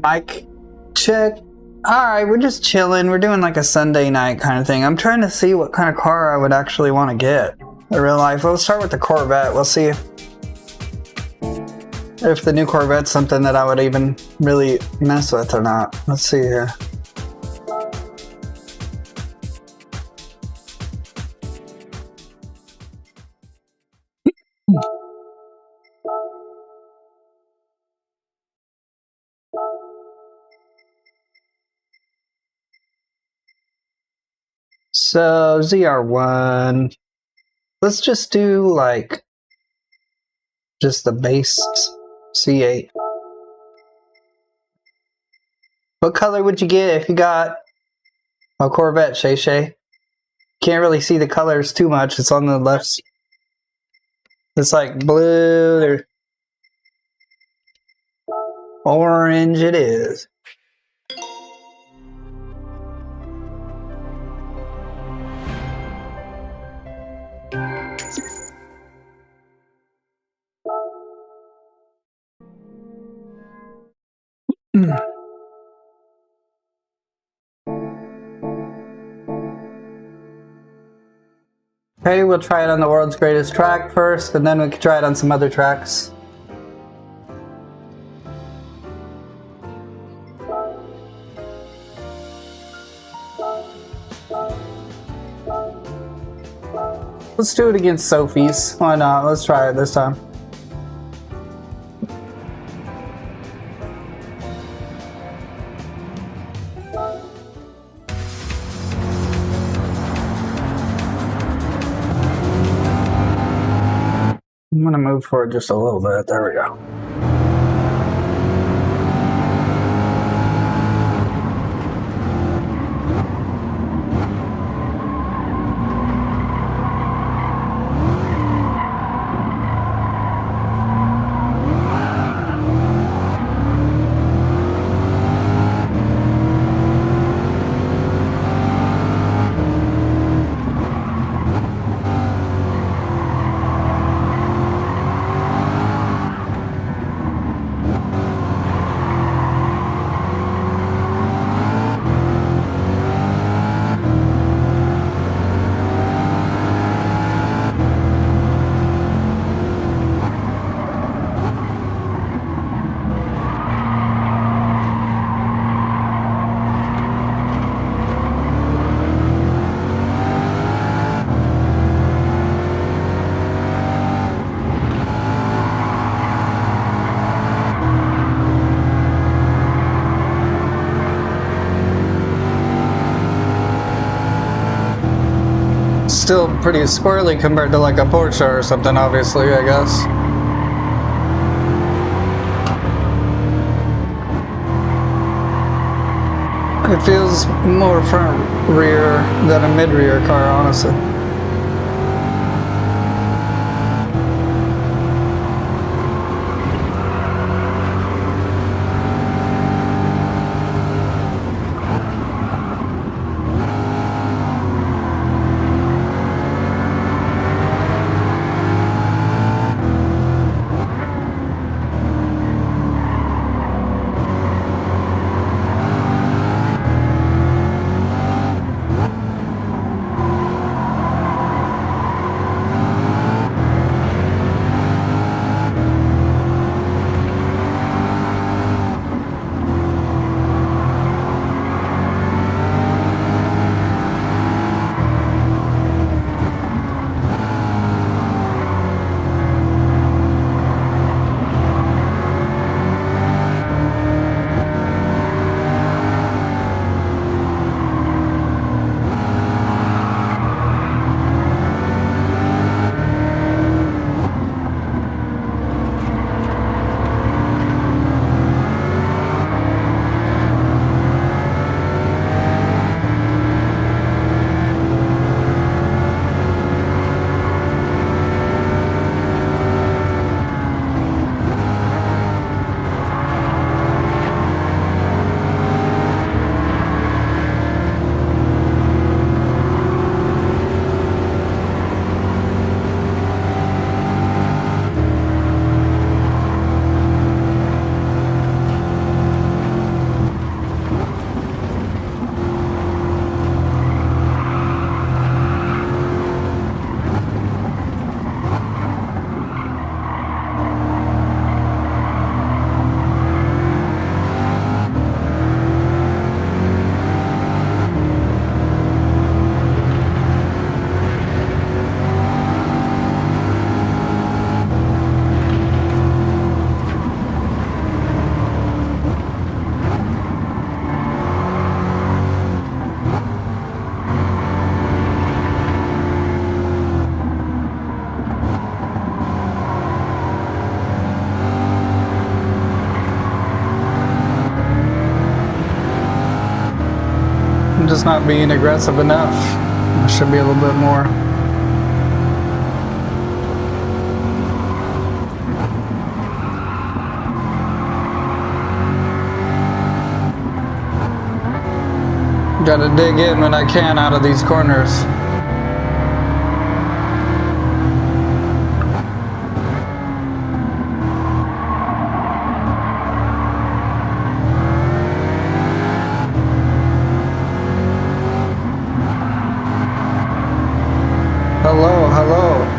Mic check. Alright, we're just chilling. We're doing like a Sunday night kind of thing. I'm trying to see what kind of car I would actually want to get in real life. We'll start with the Corvette. We'll see if the new Corvette's something that I would even really mess with or not. Let's see here. So ZR1, let's just do like just the base C8. What color would you get if you got a Corvette, Shay Shay? Can't really see the colors too much. It's on the left. It's like blue or orange it is. Okay, we'll try it on the world's greatest track first, and then we can try it on some other tracks. Let's do it against Sophie's. Why not? Let's try it this time. I'm gonna move forward just a little bit. There we go. Still pretty squirrely compared to like a Porsche or something, obviously, I guess. It feels more front rear than a mid rear car, honestly. just not being aggressive enough. I should be a little bit more. Gotta dig in when I can out of these corners. Hello, hello.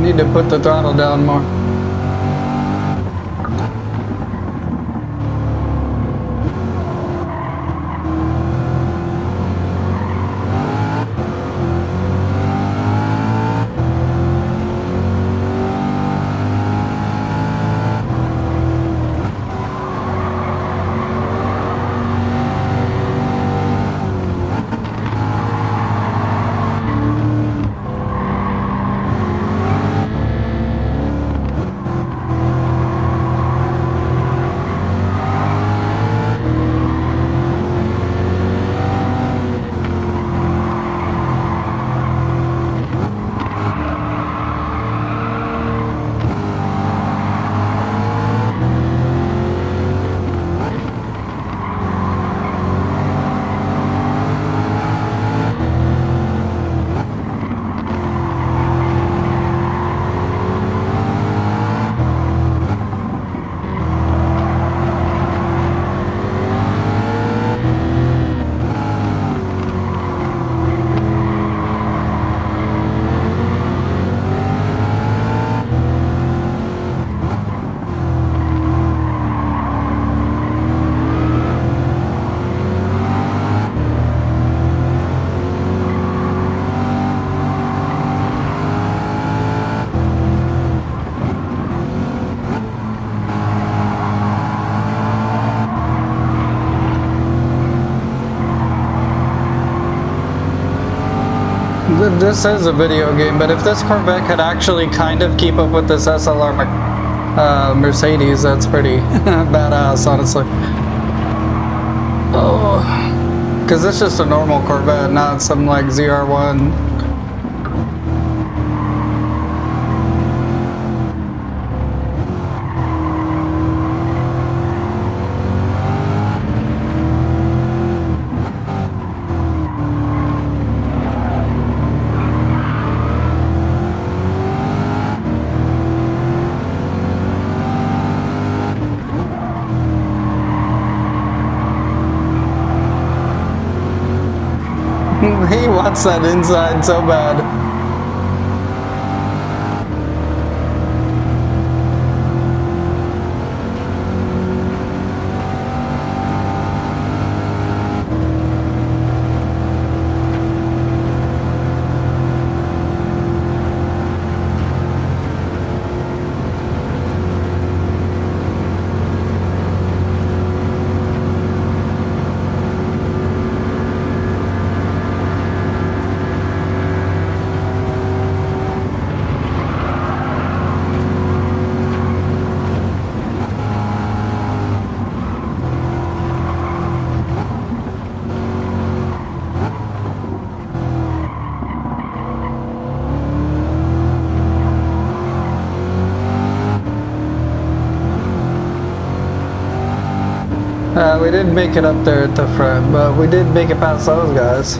Need to put the throttle down more. This is a video game, but if this Corvette could actually kind of keep up with this SLR Mercedes, that's pretty badass, honestly. Oh, because it's just a normal Corvette, not some like ZR1. He wants that inside so bad. We didn't make it up there at the front, but we did make it past those guys.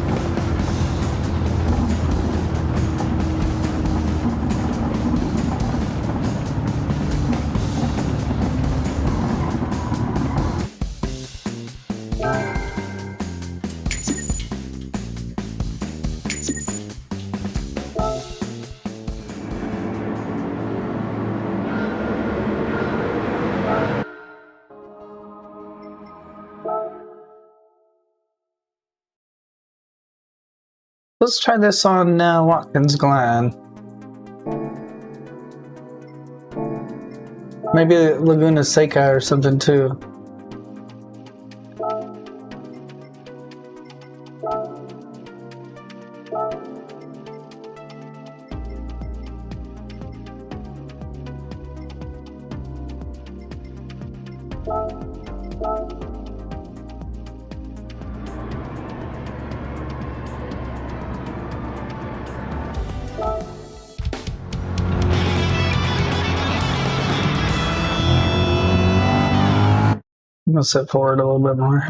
Let's try this on Watkins Glen. Maybe Laguna Seca or something too. I'm gonna sit forward a little bit more.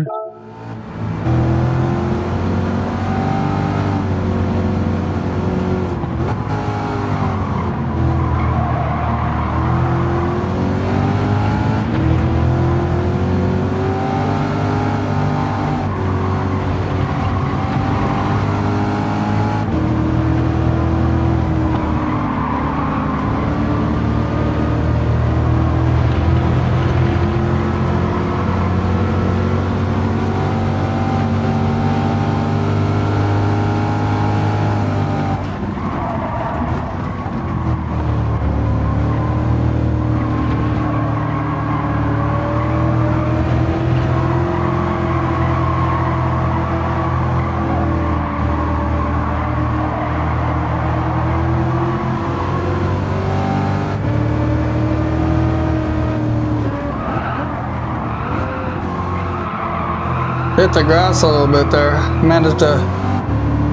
Hit the grass a little bit there. Managed to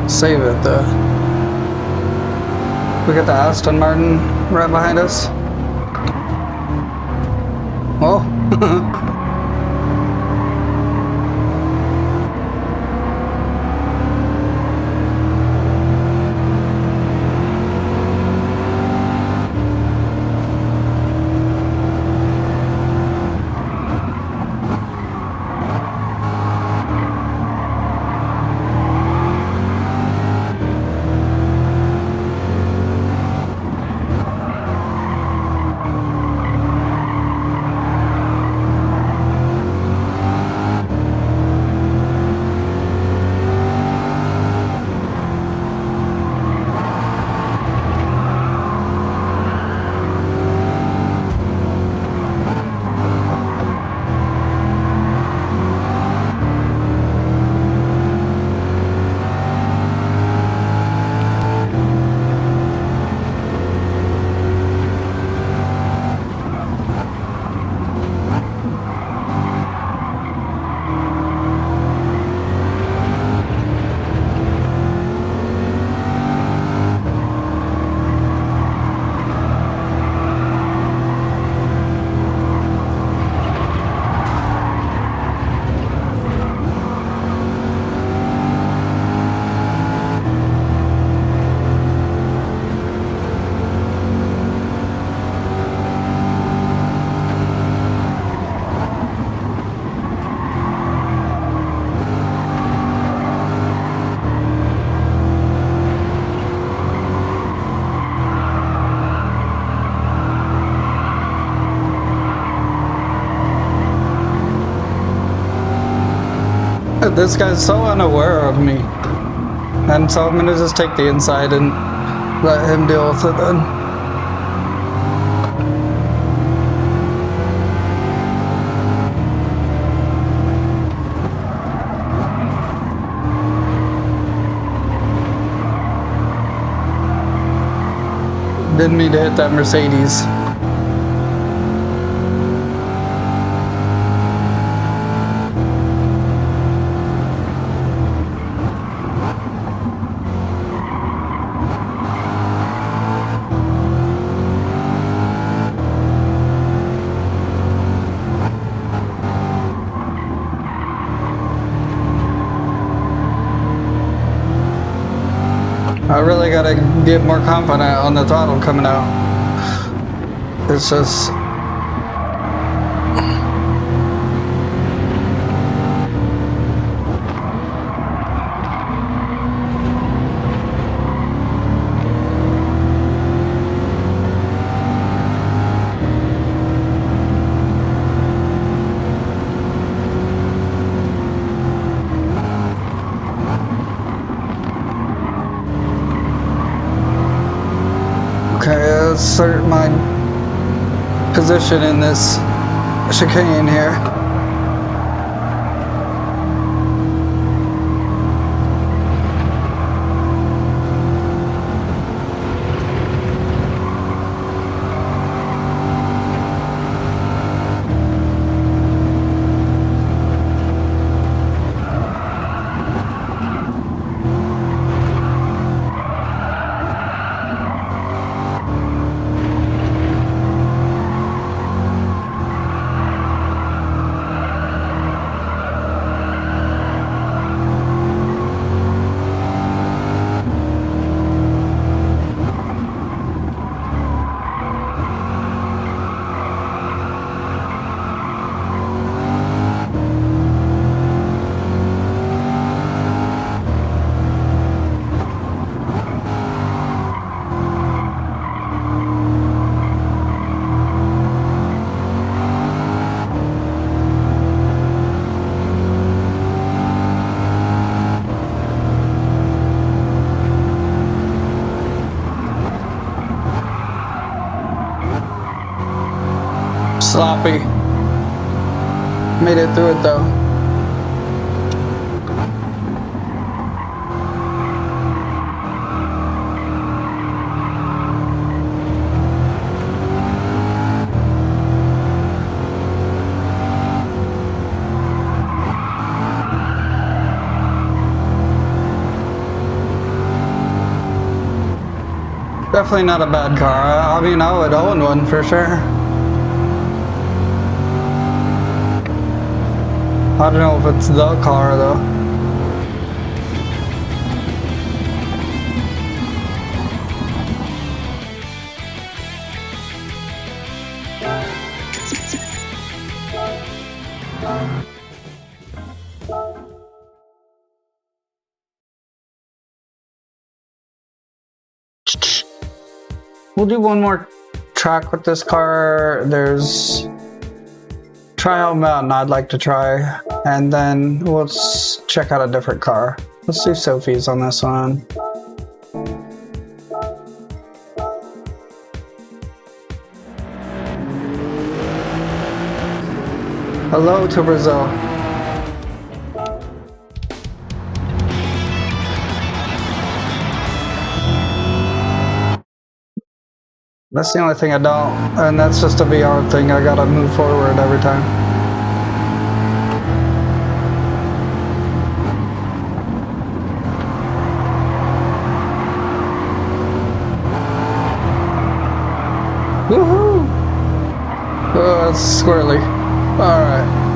save it though. We got the Aston Martin right behind us. Oh. This guy's so unaware of me. And so I'm gonna just take the inside and let him deal with it then. Didn't mean to hit that Mercedes. I really gotta get more confident on the throttle coming out. It's just... Okay, let's assert my position in this chicane here. Sloppy. Made it through it though. Definitely not a bad car. I mean, I would own one for sure. I don't know if it's the car though. We'll do one more track with this car. There's Trial Mountain I'd like to try, and then let's check out a different car. Let's do Sophie's on this one. Hello to Brazil. That's the only thing I don't, and that's just a VR thing. I gotta move forward every time. Woohoo! Oh, that's squirrely. Alright.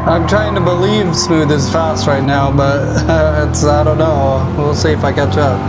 I'm trying to believe smooth is fast right now, but I don't know. We'll see if I catch up.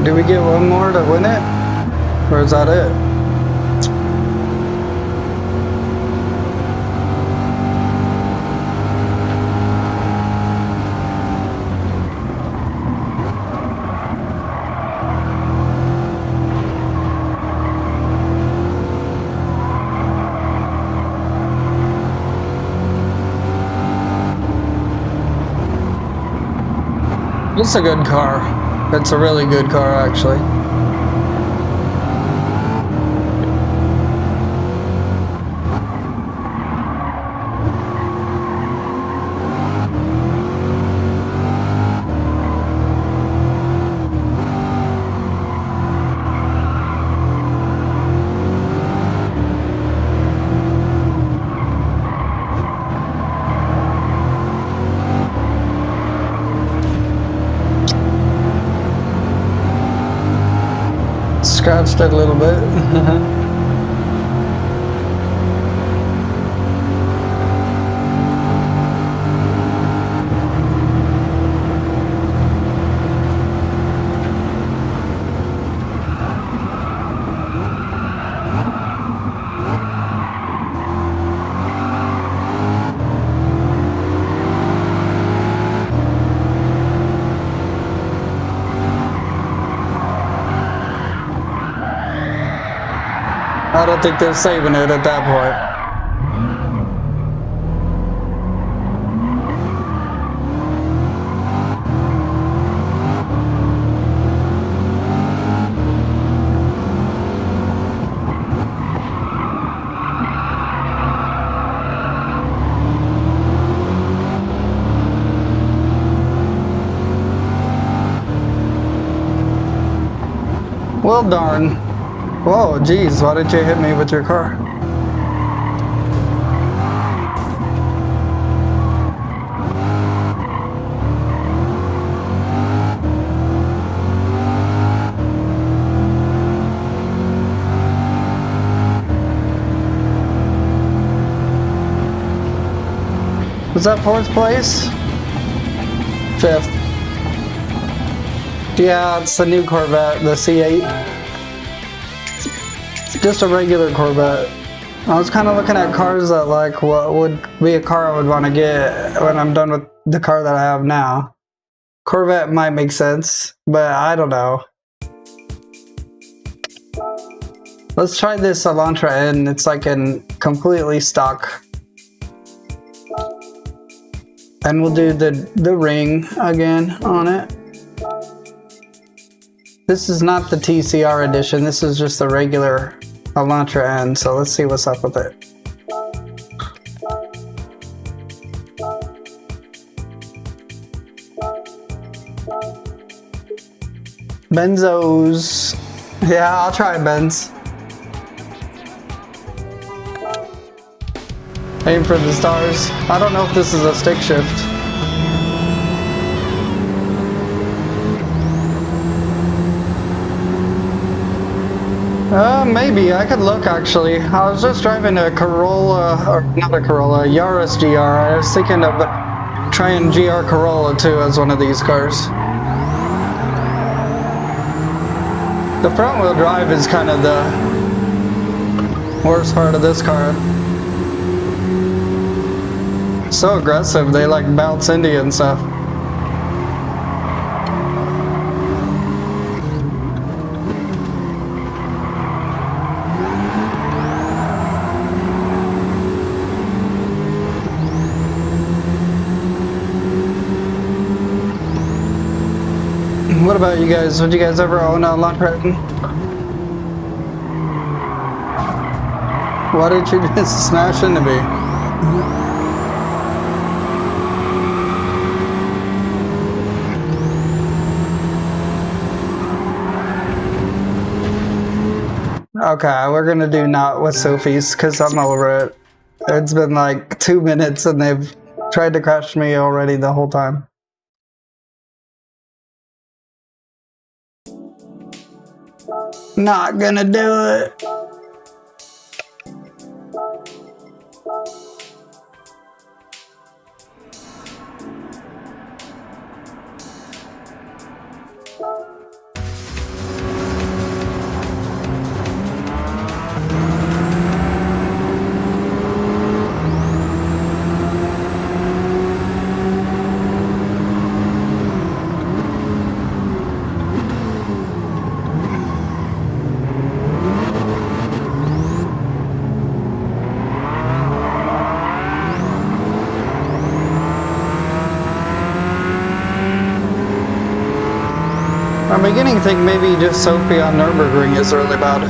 Do we get one more to win it? Or is that it? It's a good car. It's a really good car, actually. Scratched it a little bit. I don't think they're saving it at that point. Well, darn. Whoa, geez, why did you hit me with your car? Was that 4th place? 5th. Yeah, it's the new Corvette, the C8. Just a regular Corvette. I was kind of looking at cars that, like, what would be a car I would want to get when I'm done with the car that I have now. Corvette might make sense, but I don't know. Let's try this Elantra N. It's like in completely stock. And we'll do the ring again on it. This is not the TCR edition. This is just the regular Elantra N, so let's see what's up with it. Benzos. Yeah, I'll try Benz. Aim for the stars. I don't know if this is a stick shift. Maybe. I could look, actually. I was just driving a Corolla, or not a Corolla, Yaris GR. I was thinking of trying GR Corolla too as one of these cars. The front wheel drive is kind of the worst part of this car. So aggressive, they like bounce into you and stuff. What about you guys? Would you guys ever own a Elantra N? Why did you just smash into me? Okay, we're gonna do not with Sophie's because I'm over it. It's been like 2 minutes and they've tried to crash me already the whole time. Not gonna do it. I'm beginning to think maybe just Sophie on Nürburgring is really bad.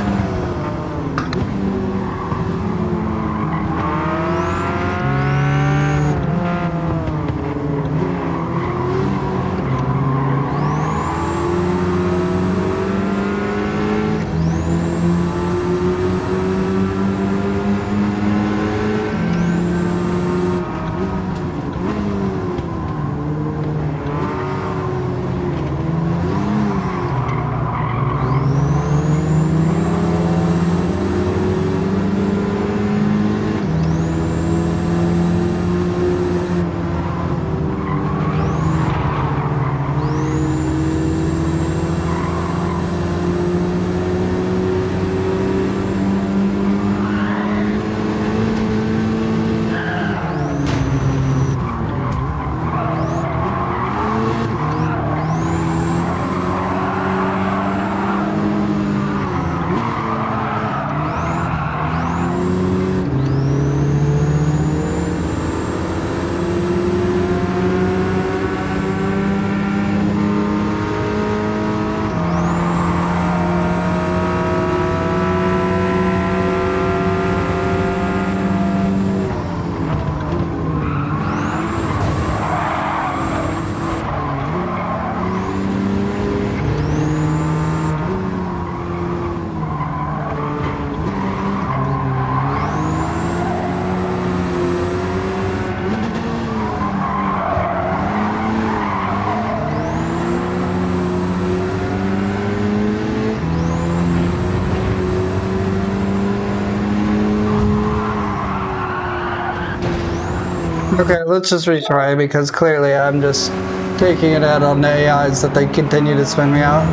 Okay, let's just retry because clearly I'm just taking it out on the AIs that they continue to spin me out.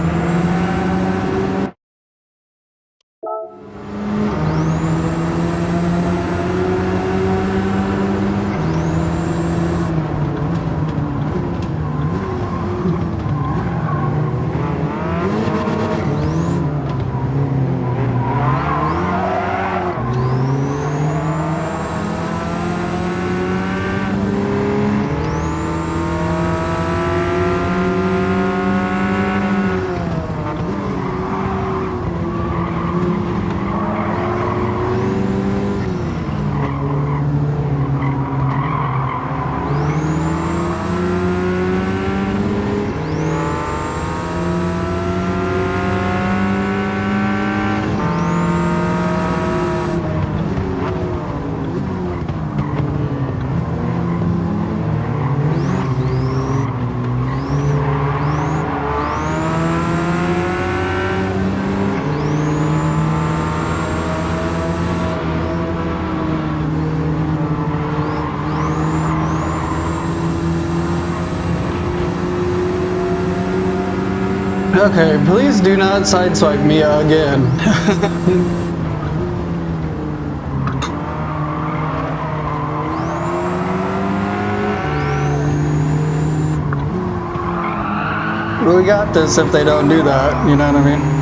Okay, please do not sideswipe me again. We got this if they don't do that, you know what I mean?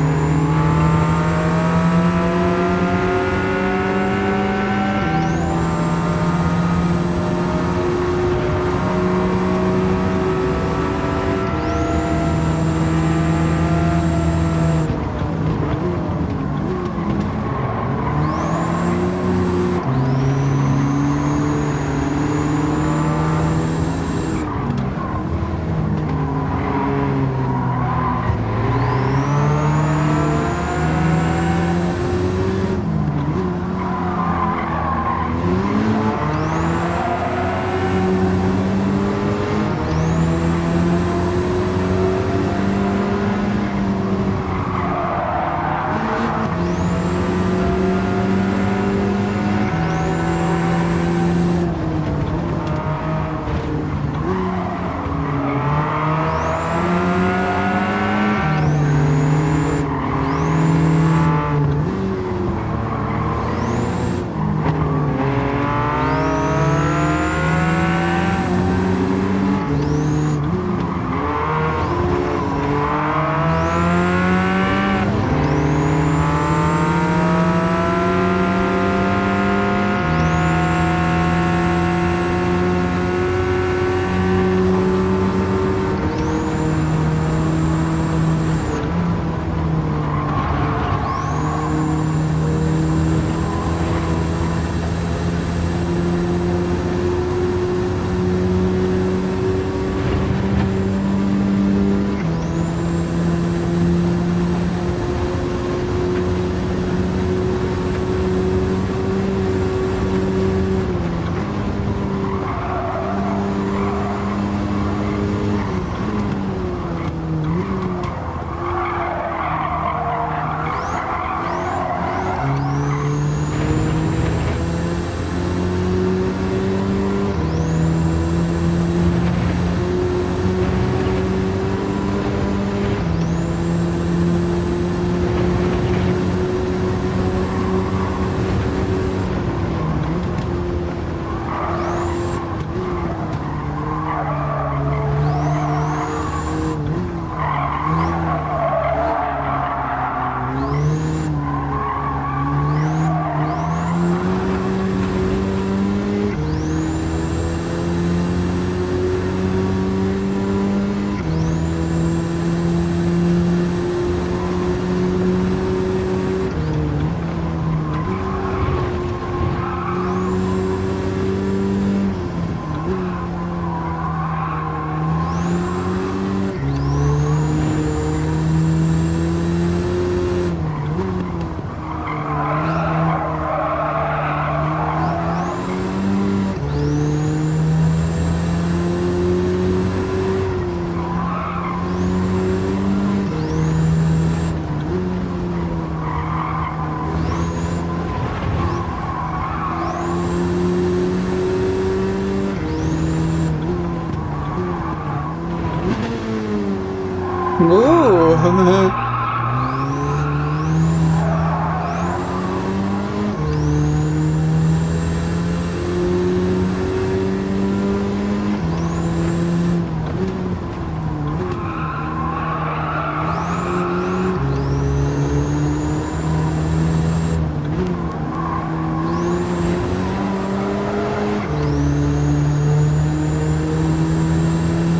Ooh.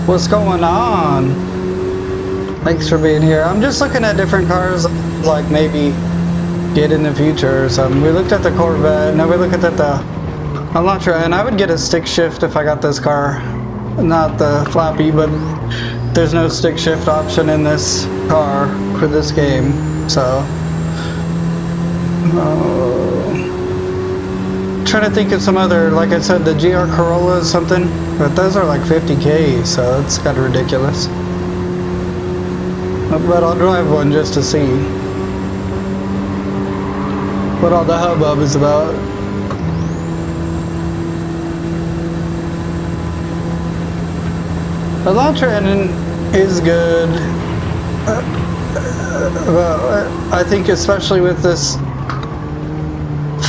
What's going on? Thanks for being here. I'm just looking at different cars, like maybe get in the future or something. We looked at the Corvette, now we look at the Elantra, and I would get a stick shift if I got this car. Not the flappy, but there's no stick shift option in this car for this game, so. Trying to think of some other, like I said, the GR Corolla is something, but those are like 50K, so it's kind of ridiculous. But I'll drive one just to see what all the hubbub is about. Elantra N is good. I think especially with this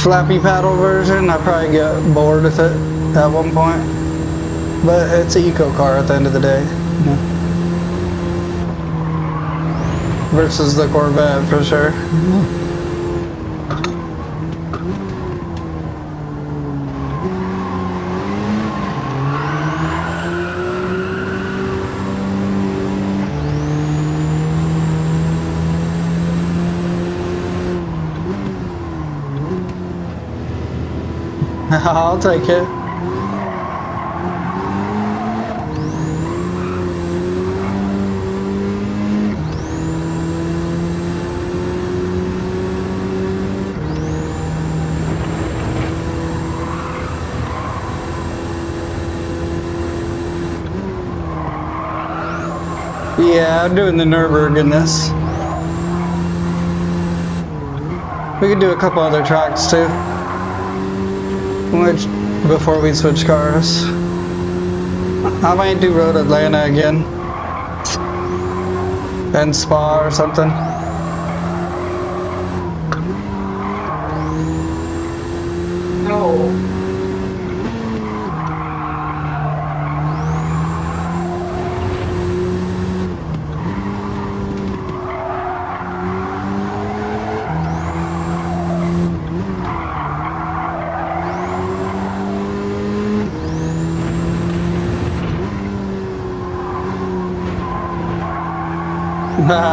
flappy paddle version, I probably get bored with it at one point. But it's an eco car at the end of the day. Yeah. Versus the Corvette for sure. I'll take it. Yeah, I'm doing the Nürburgring in this. We could do a couple other tracks too. Before we switch cars. I might do Road Atlanta again. And Spa or something. No.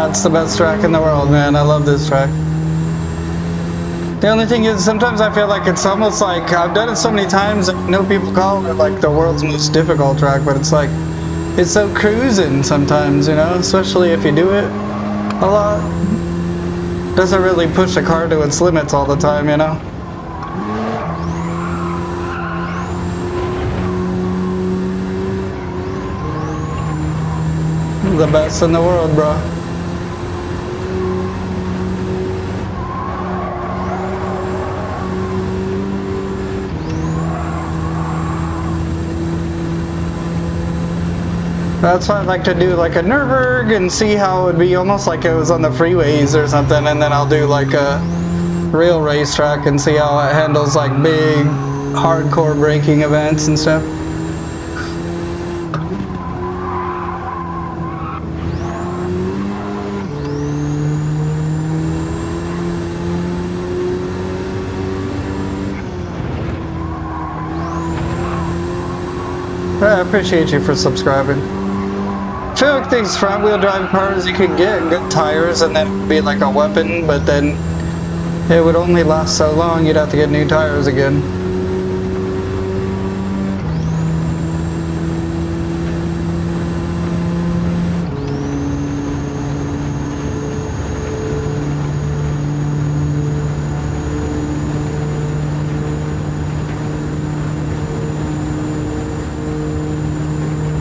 It's the best track in the world, man. I love this track. The only thing is, sometimes I feel like it's almost like, I've done it so many times, I know people call it like the world's most difficult track, but it's like, it's so cruising sometimes, you know, especially if you do it a lot. Doesn't really push a car to its limits all the time, you know. The best in the world, bro. That's why I like to do like a Nürburgring and see how it would be almost like it was on the freeways or something, and then I'll do like a real racetrack and see how it handles like big hardcore braking events and stuff. I appreciate you for subscribing. I feel like these front wheel drive cars, you can get good tires and then it would be like a weapon, but then it would only last so long, you'd have to get new tires again.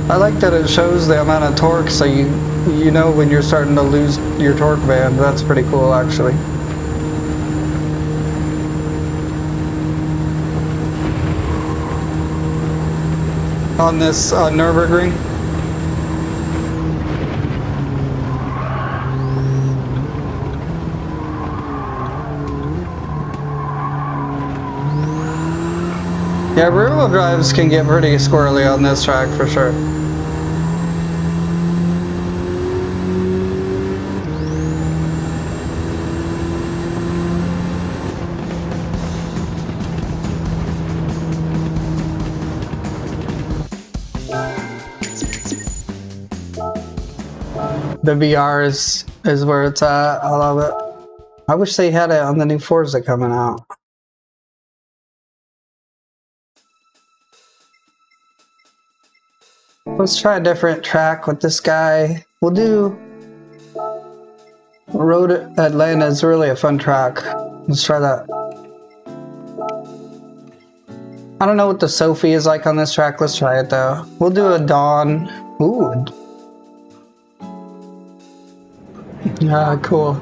I like that it shows the amount of torque, so you know when you're starting to lose your torque band. That's pretty cool, actually. On this Nürburgring. Yeah, rear wheel drives can get pretty squirrely on this track for sure. The VR is where it's at. I love it. I wish they had it on the new Forza coming out. Let's try a different track with this guy. We'll do Road Atlanta. Is really a fun track. Let's try that. I don't know what the Sophie is like on this track. Let's try it though. We'll do a Dawn. Ooh. Ah, cool.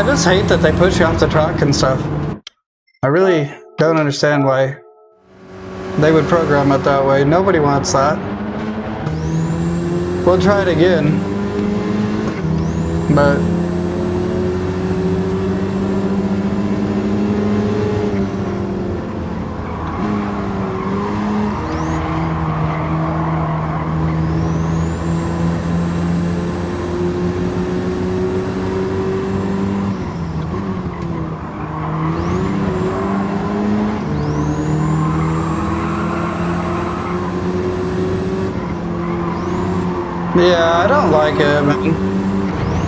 I just hate that they push you off the track and stuff. I really don't understand why they would program it that way. Nobody wants that. We'll try it again. But yeah, I don't like it, man.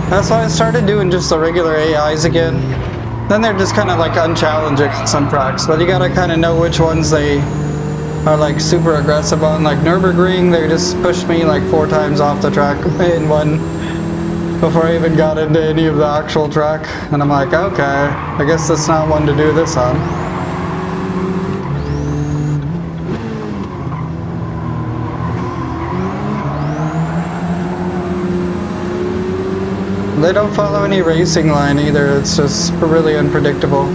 That's why I started doing just the regular AIs again. Then they're just kind of like unchallenging on some tracks, but you gotta kind of know which ones they are like super aggressive on. Like Nürburgring, they just pushed me like 4 times off the track in one before I even got into any of the actual track. And I'm like, okay, I guess that's not one to do this on. They don't follow any racing line either, it's just really unpredictable.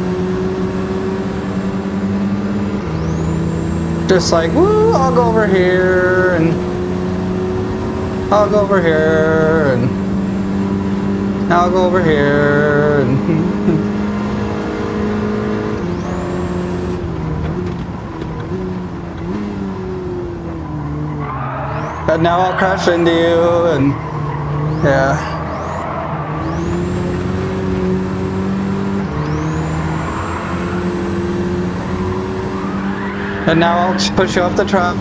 Just like, woo, I'll go over here, and I'll go over here, and I'll go over here, and but now I'll crash into you, and yeah. And now I'll just push you off the track.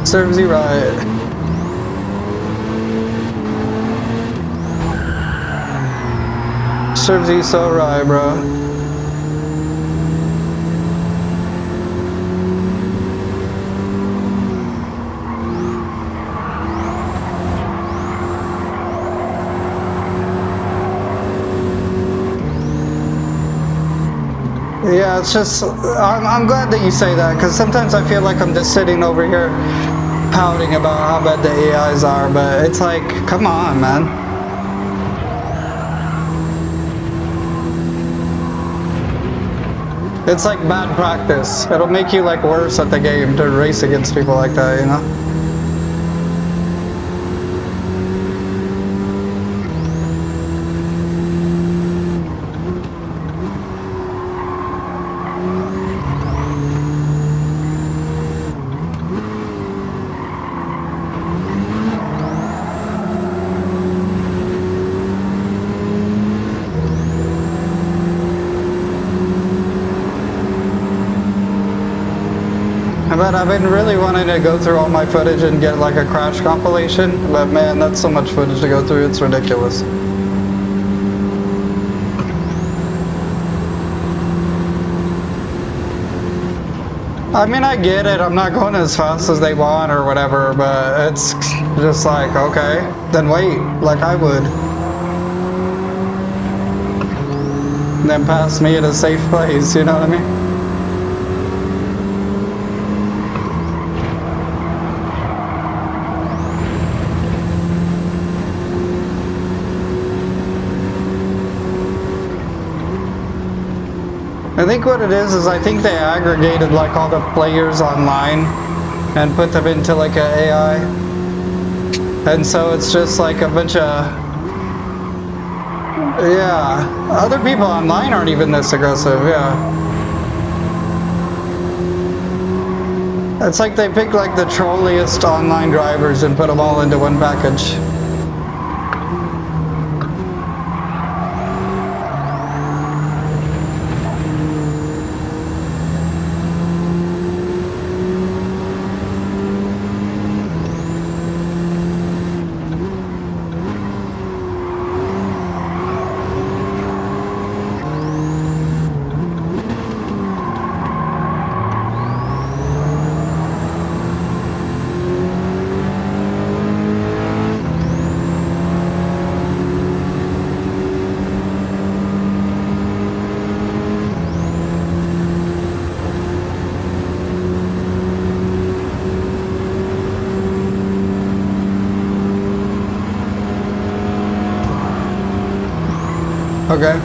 Serves you right. Serves you so right, bro. Yeah, it's just, I'm glad that you say that, because sometimes I feel like I'm just sitting over here pouting about how bad the AIs are, but it's like, come on, man. It's like bad practice. It'll make you like worse at the game to race against people like that, you know? But I've been really wanting to go through all my footage and get like a crash compilation, but man, that's so much footage to go through, it's ridiculous. I mean, I get it, I'm not going as fast as they want or whatever, but it's just like, okay, then wait, like I would. And then pass me at a safe place, you know what I mean? I think what it is I think they aggregated like all the players online and put them into like an AI, and so it's just like a bunch of, yeah, other people online aren't even this aggressive, yeah. It's like they picked like the trolliest online drivers and put them all into one package. Okay.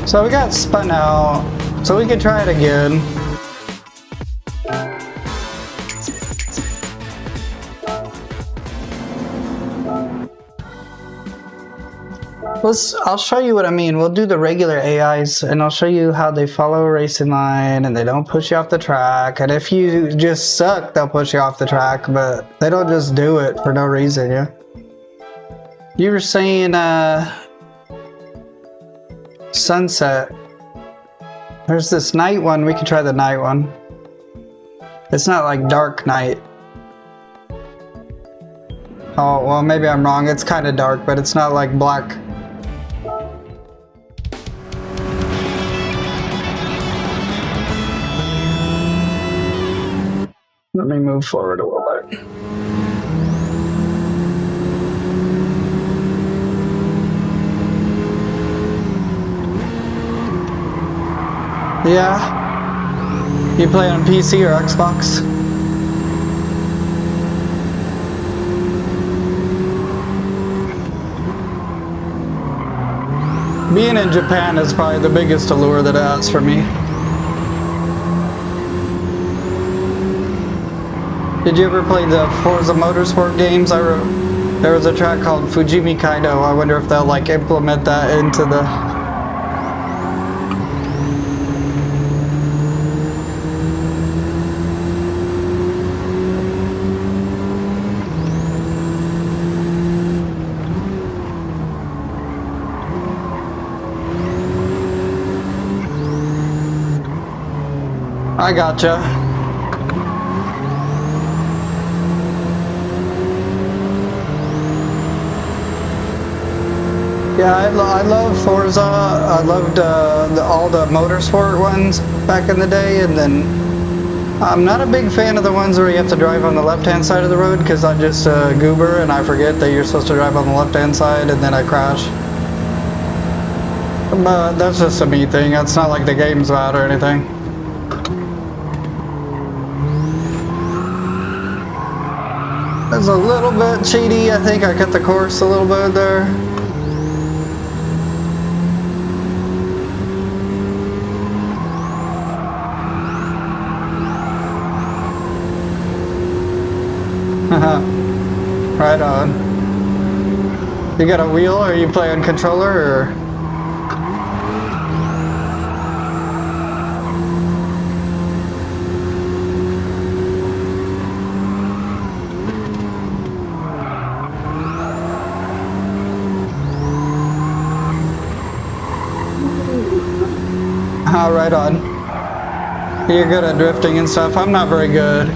So we got spun out, so we could try it again. I'll show you what I mean. We'll do the regular AIs and I'll show you how they follow a racing line and they don't push you off the track. And if you just suck, they'll push you off the track, but they don't just do it for no reason, yeah? You were saying, sunset. There's this night one. We could try the night one. It's not like dark night. Oh, well, maybe I'm wrong. It's kind of dark, but it's not like black. Let me move forward a little bit. Yeah. You play on PC or Xbox? Being in Japan is probably the biggest allure that it has for me. Did you ever play the Forza Motorsport games? There was a track called Fujimi Kaido. I wonder if they'll like implement that into the... I gotcha. Yeah, I love Forza. I loved all the motorsport ones back in the day, and then I'm not a big fan of the ones where you have to drive on the left-hand side of the road because I'm just a goober and I forget that you're supposed to drive on the left-hand side and then I crash. But that's just a me thing. It's not like the game's bad or anything. It's a little bit cheaty. I think I cut the course a little bit there. Right on. You got a wheel or you play on controller or? Oh, right on. You're good at drifting and stuff. I'm not very good.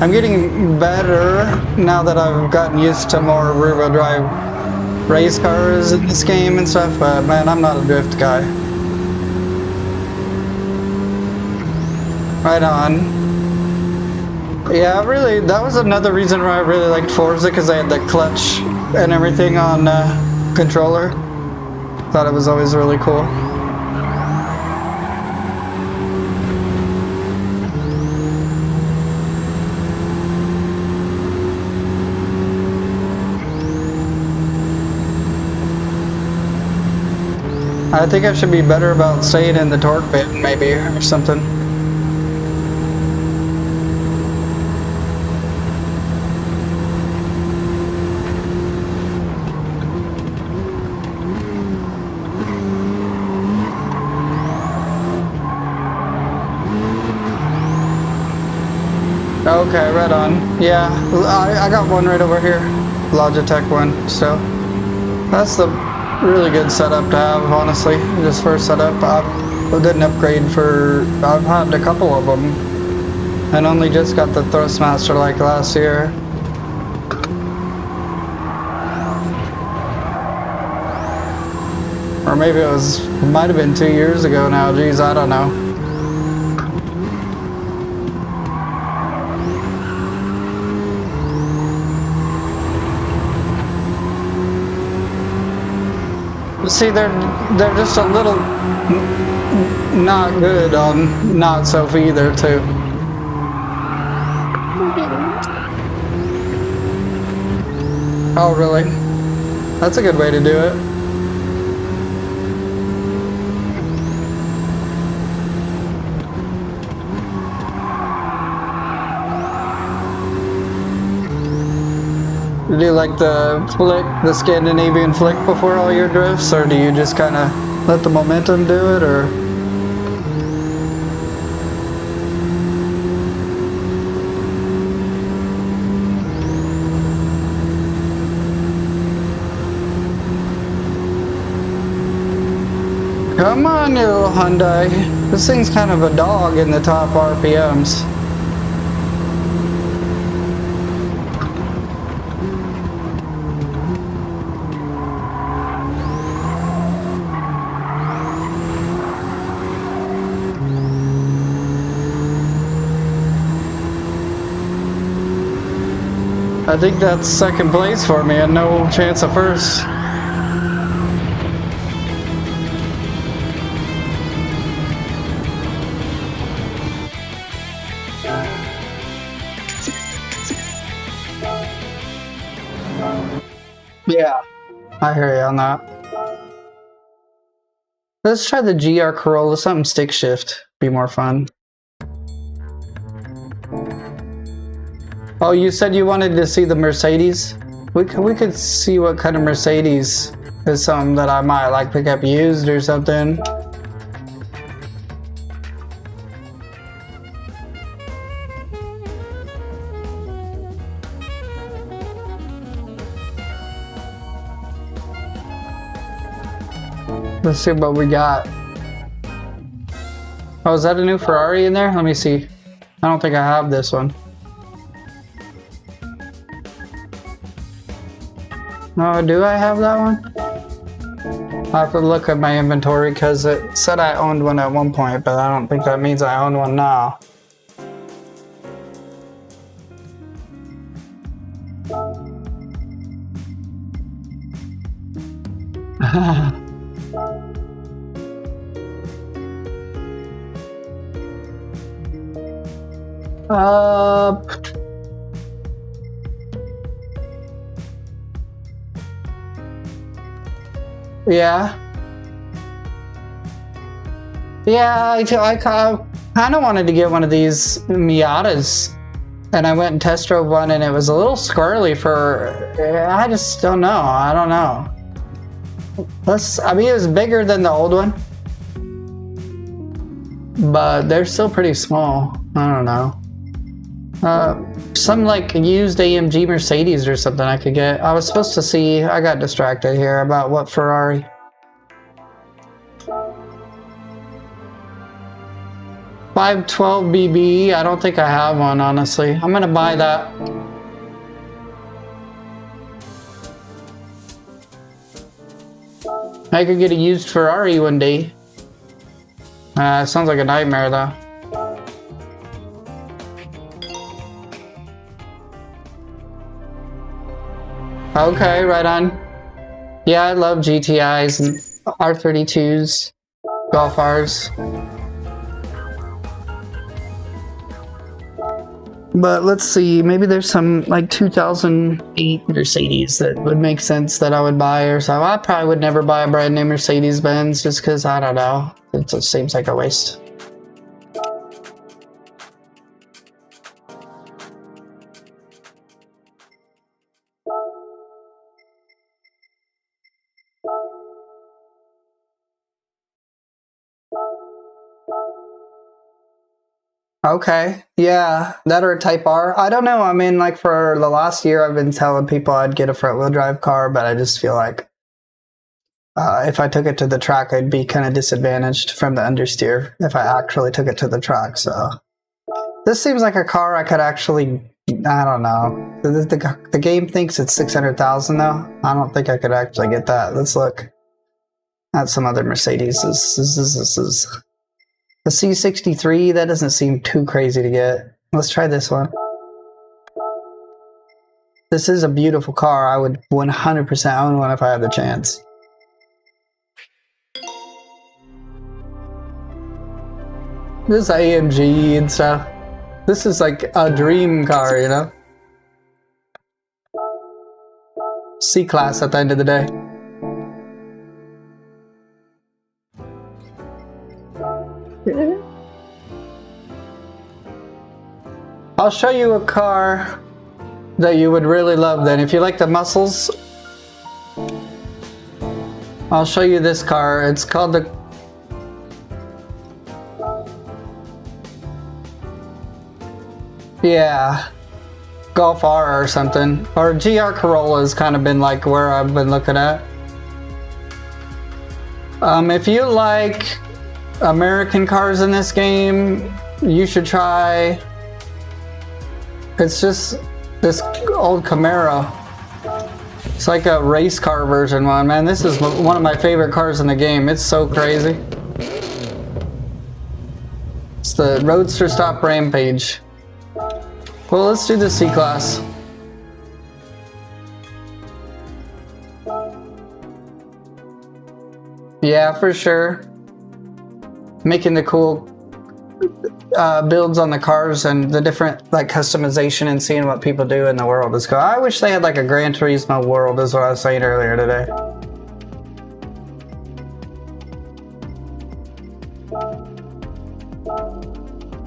I'm getting better now that I've gotten used to more rear-wheel drive race cars in this game and stuff, but man, I'm not a drift guy. Right on. Yeah, really, that was another reason why I really liked Forza, because they had the clutch and everything on controller. Thought it was always really cool. I think I should be better about staying in the torque bit, maybe, or something. Okay, right on. Yeah, I got one right over here. Logitech one, so that's the really good setup to have, honestly. Just first setup. I didn't upgrade for... I've had a couple of them and only just got the Thrustmaster like last year. Or maybe it might have been 2 years ago now. Geez, I don't know. See, they're just a little not good on not self either too. Oh really? That's a good way to do it. Do you like the flick, the Scandinavian flick before all your drifts, or do you just kind of let the momentum do it, or? Come on, you little Hyundai. This thing's kind of a dog in the top RPMs. I think that's second place for me and no chance of first. Yeah, I hear you on that. Let's try the GR Corolla, something stick shift, be more fun. Oh, you said you wanted to see the Mercedes? We could see what kind of Mercedes is something that I might like pick up used or something. Let's see what we got. Oh, is that a new Ferrari in there? Let me see. I don't think I have this one. No, do I have that one? I have to look at my inventory because it said I owned one at one point, but I don't think that means I own one now. Yeah. Yeah, I kind of wanted to get one of these Miatas, and I went and test drove one, and it was a little squirrely for, I just don't know, I don't know. I mean, it was bigger than the old one, but they're still pretty small. I don't know. Some like used AMG Mercedes or something I could get. I was supposed to see, I got distracted here about what Ferrari. $512 BB, I don't think I have one, honestly. I'm gonna buy that. I could get a used Ferrari one day. Sounds like a nightmare though. Okay, right on. Yeah, I love GTIs and R32s, Golf Rs. But let's see, maybe there's some like 2008 Mercedes that would make sense that I would buy or so. I probably would never buy a brand new Mercedes Benz just because, I don't know, it just seems like a waste. Okay, yeah, that or a Type R. I don't know, I mean, like for the last year I've been telling people I'd get a front wheel drive car, but I just feel like if I took it to the track I'd be kind of disadvantaged from the understeer if I actually took it to the track, so. This seems like a car I could actually, I don't know. The game thinks it's 600,000 though. I don't think I could actually get that. Let's look at some other Mercedes. This is the C63, that doesn't seem too crazy to get. Let's try this one. This is a beautiful car. I would 100% own one if I had the chance. This is AMG and stuff. This is like a dream car, you know? C-Class at the end of the day. I'll show you a car that you would really love then. If you like the muscles, I'll show you this car. It's called the... Yeah. Golf R or something. Or GR Corolla has kind of been like where I've been looking at. If you like American cars in this game, you should try... It's just this old Camaro. It's like a race car version one, man. This is one of my favorite cars in the game. It's so crazy. It's the Roadster Stop Rampage. Well, let's do the C-Class. Yeah, for sure. Making the cool builds on the cars and the different like customization and seeing what people do in the world is cool. I wish they had like a Gran Turismo world, is what I was saying earlier today.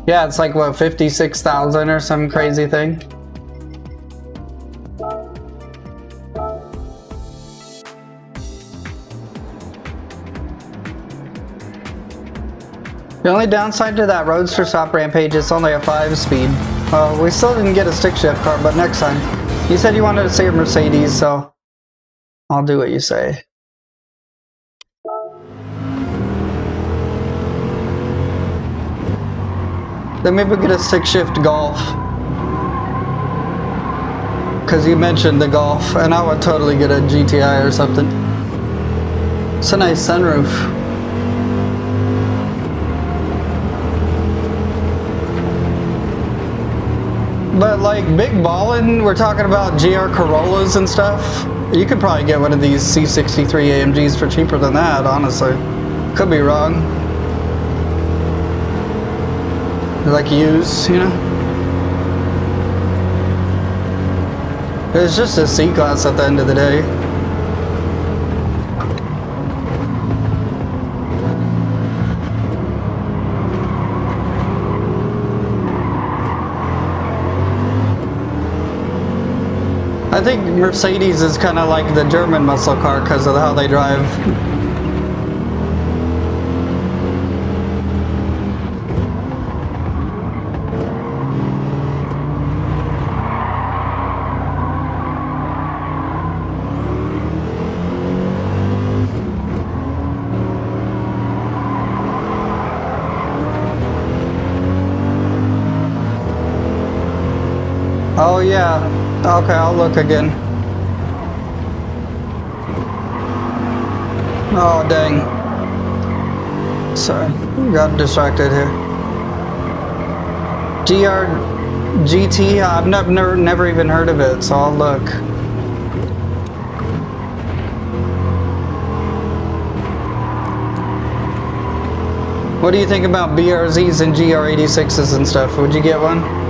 Yeah, it's like what, 56,000 or some crazy thing. The only downside to that Roadster Stop Rampage is only a 5-speed. We still didn't get a stick shift car, but next time. You said you wanted to say a Mercedes, so I'll do what you say. Then maybe we'll get a stick shift Golf. Because you mentioned the Golf, and I would totally get a GTI or something. It's a nice sunroof. But like big ballin', we're talking about GR Corollas and stuff. You could probably get one of these C63 AMGs for cheaper than that, honestly. Could be wrong. Like used, you know? It's just a C-Class at the end of the day. I think Mercedes is kind of like the German muscle car because of how they drive. Oh yeah. Okay, I'll look again. Oh, dang. Sorry, got distracted here. GT, I've never even heard of it, so I'll look. What do you think about BRZs and GR86s and stuff? Would you get one?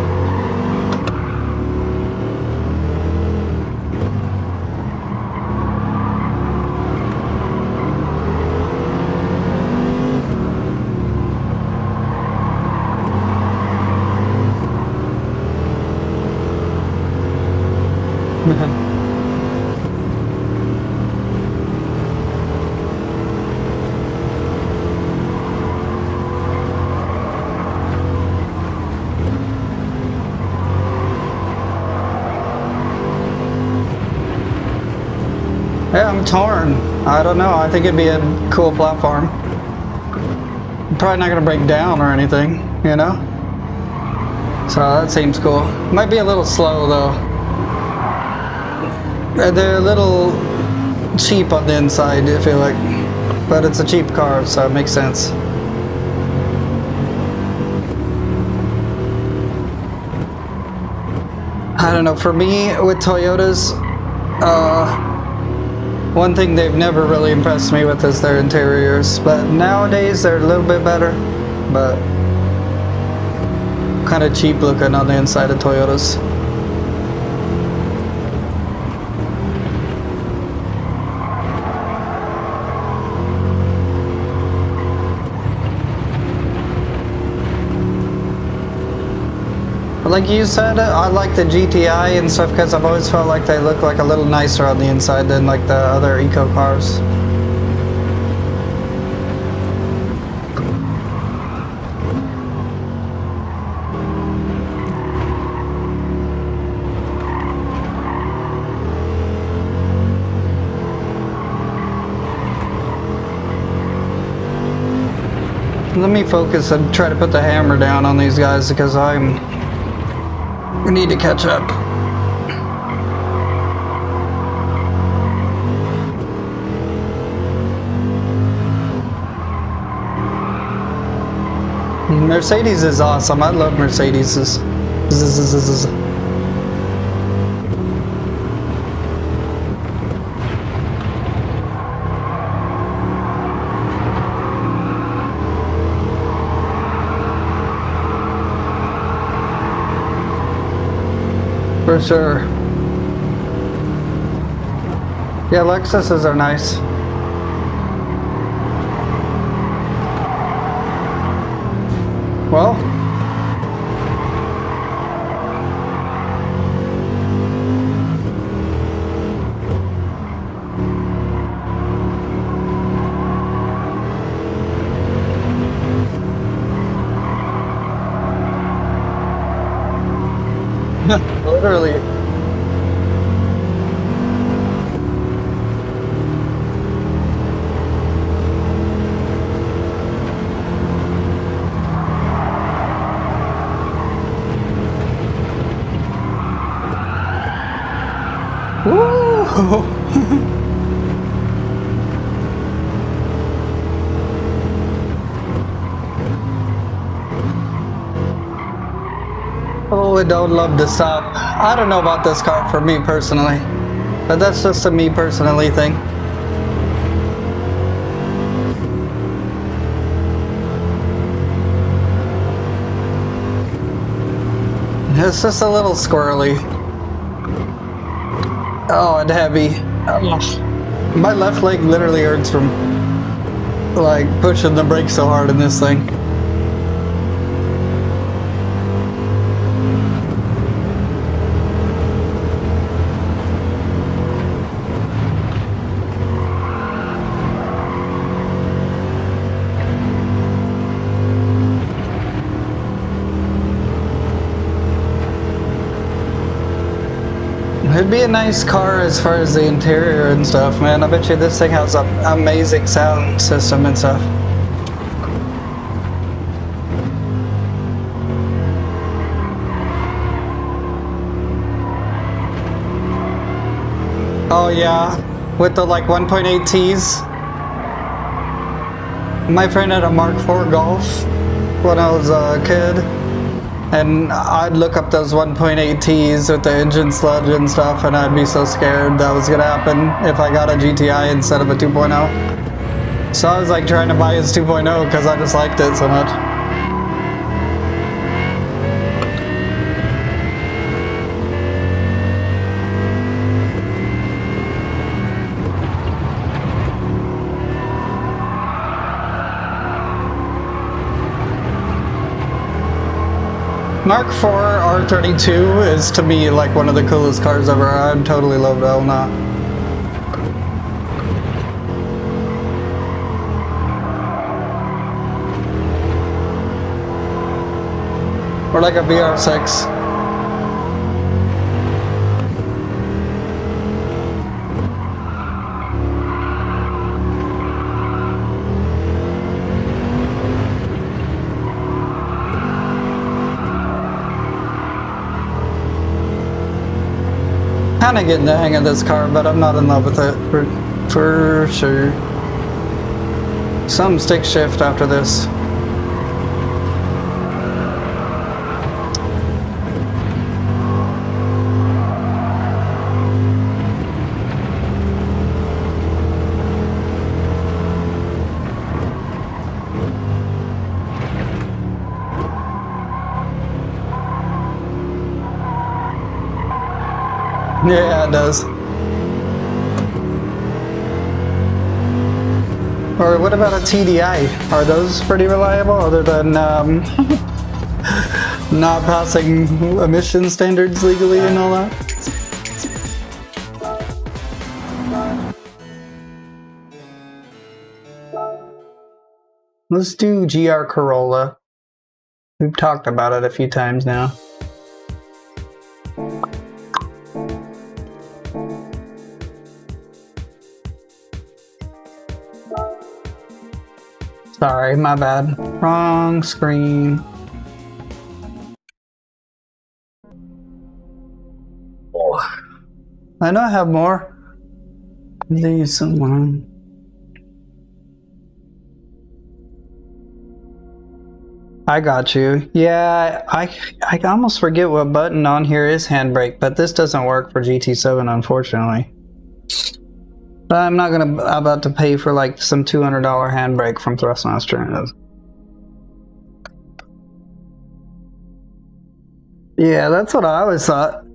Yeah, I'm torn. I don't know. I think it'd be a cool platform. Probably not gonna break down or anything, you know? So that seems cool. Might be a little slow though. They're a little cheap on the inside, I feel like. But it's a cheap car, so it makes sense. I don't know, for me, with Toyotas, one thing they've never really impressed me with is their interiors, but nowadays they're a little bit better. But kind of cheap looking on the inside of Toyotas. Like you said, I like the GTI and stuff because I've always felt like they look like a little nicer on the inside than like the other eco cars. Let me focus and try to put the hammer down on these guys because we need to catch up. Mercedes is awesome. I love Mercedes. For sure. Yeah, Lexuses are nice. Well, literally. Woo! Oh, I don't love to stop. I don't know about this car for me personally, but that's just a me personally thing. It's just a little squirrely. Oh, and heavy. Oh. My left leg literally hurts from like pushing the brake so hard in this thing. It'd be a nice car as far as the interior and stuff, man. I bet you this thing has an amazing sound system and stuff. Oh yeah, with the like 1.8Ts. My friend had a Mark IV Golf when I was a kid. And I'd look up those 1.8Ts with the engine sludge and stuff, and I'd be so scared that was gonna happen if I got a GTI instead of a 2.0. So I was like trying to buy his 2.0 because I just liked it so much. Mark IV R32 is to me like one of the coolest cars ever. I totally love the Elantra. Or like a VR6. Kind of getting the hang of this car, but I'm not in love with it for sure. Some stick shift after this. Yeah, it does. Or what about a TDI? Are those pretty reliable other than not passing emission standards legally and all that? Let's do GR Corolla. We've talked about it a few times now. Sorry, my bad. Wrong screen. Oh. I know I have more. These someone. I got you. Yeah, I almost forget what button on here is handbrake, but this doesn't work for GT7, unfortunately. But I'm not about to pay for like some $200 handbrake from Thrustmaster. Yeah, that's what I always thought.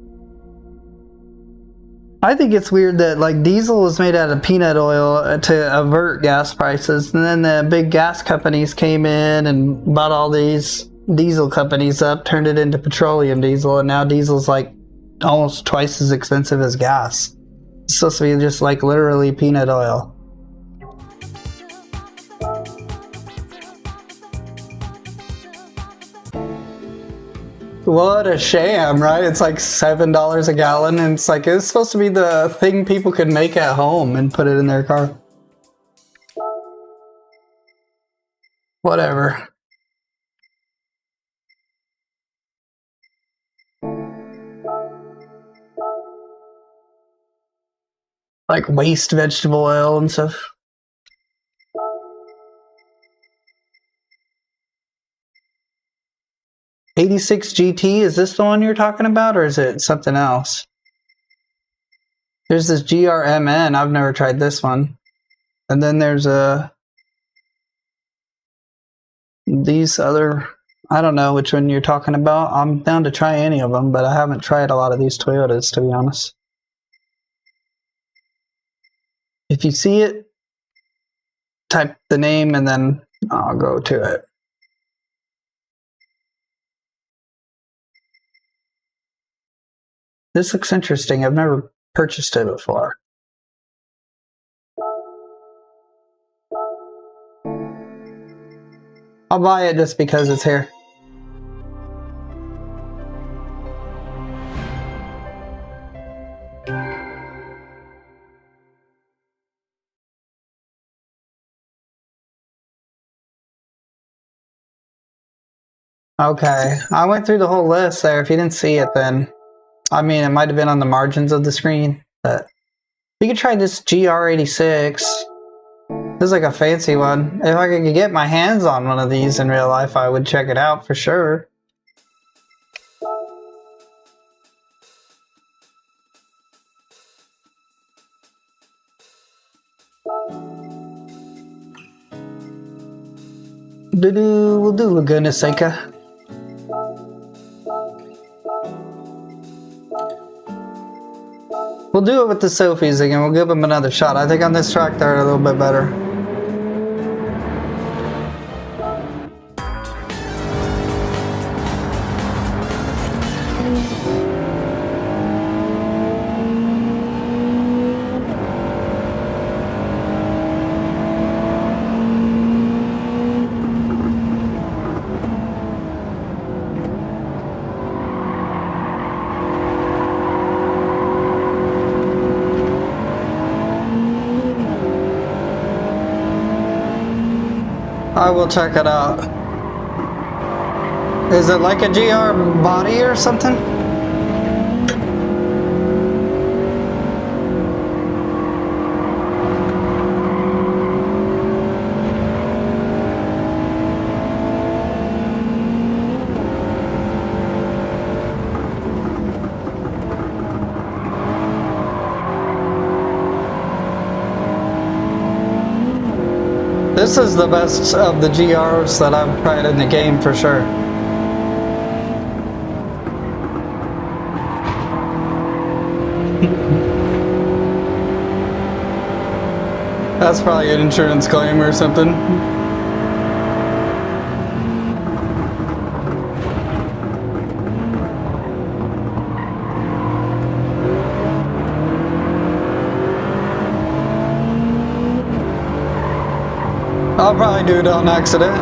I think it's weird that like diesel is made out of peanut oil to avert gas prices, and then the big gas companies came in and bought all these diesel companies up, turned it into petroleum diesel, and now diesel's like almost twice as expensive as gas. It's supposed to be just like literally peanut oil. What a sham, right? It's like $7 a gallon, and it's like it's supposed to be the thing people could make at home and put it in their car. Whatever. Like waste vegetable oil and stuff. '86 GT, is this the one you're talking about, or is it something else? There's this GRMN, I've never tried this one. And then there's these other, I don't know which one you're talking about. I'm down to try any of them, but I haven't tried a lot of these Toyotas, to be honest. If you see it, type the name and then I'll go to it. This looks interesting. I've never purchased it before. I'll buy it just because it's here. Okay, I went through the whole list there. If you didn't see it, then I mean, it might have been on the margins of the screen, but you could try this GR86. This is like a fancy one. If I could get my hands on one of these in real life, I would check it out for sure. We'll do Laguna Seca. We'll do it with the Sophies again. We'll give them another shot. I think on this track they're a little bit better. I will check it out. Is it like a GR body or something? This is the best of the GRs that I've tried in the game for sure. That's probably an insurance claim or something. I'll probably do it on accident.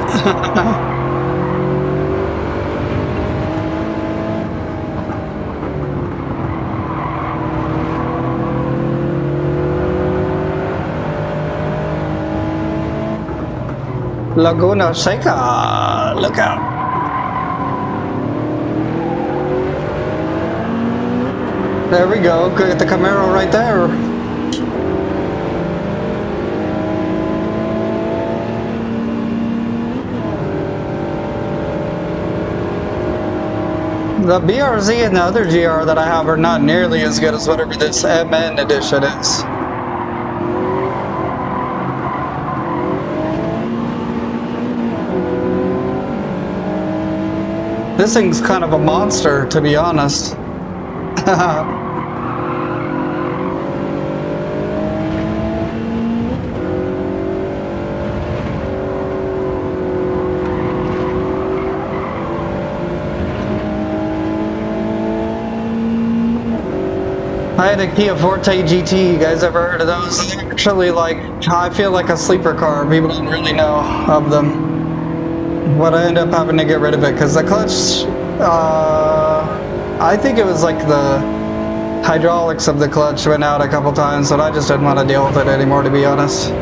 Laguna Seca, look out. There we go, get the Camaro right there. The BRZ and the other GR that I have are not nearly as good as whatever this MN edition is. This thing's kind of a monster, to be honest. I had a Kia Forte GT. You guys ever heard of those? They're actually like, I feel like a sleeper car. People don't really know of them. But I ended up having to get rid of it because the clutch, I think it was like the hydraulics of the clutch went out a couple times, but I just didn't want to deal with it anymore, to be honest.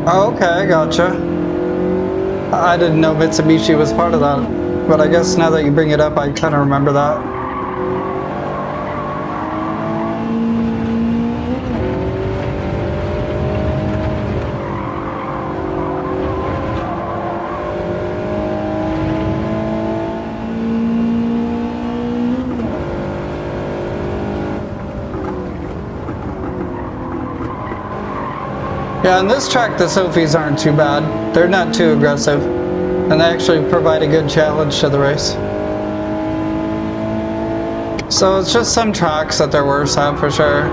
Oh, okay, I gotcha. I didn't know Mitsubishi was part of that, but I guess now that you bring it up, I kind of remember that. Yeah, on this track the Sophies aren't too bad. They're not too aggressive, and they actually provide a good challenge to the race. So it's just some tracks that they're worse at for sure.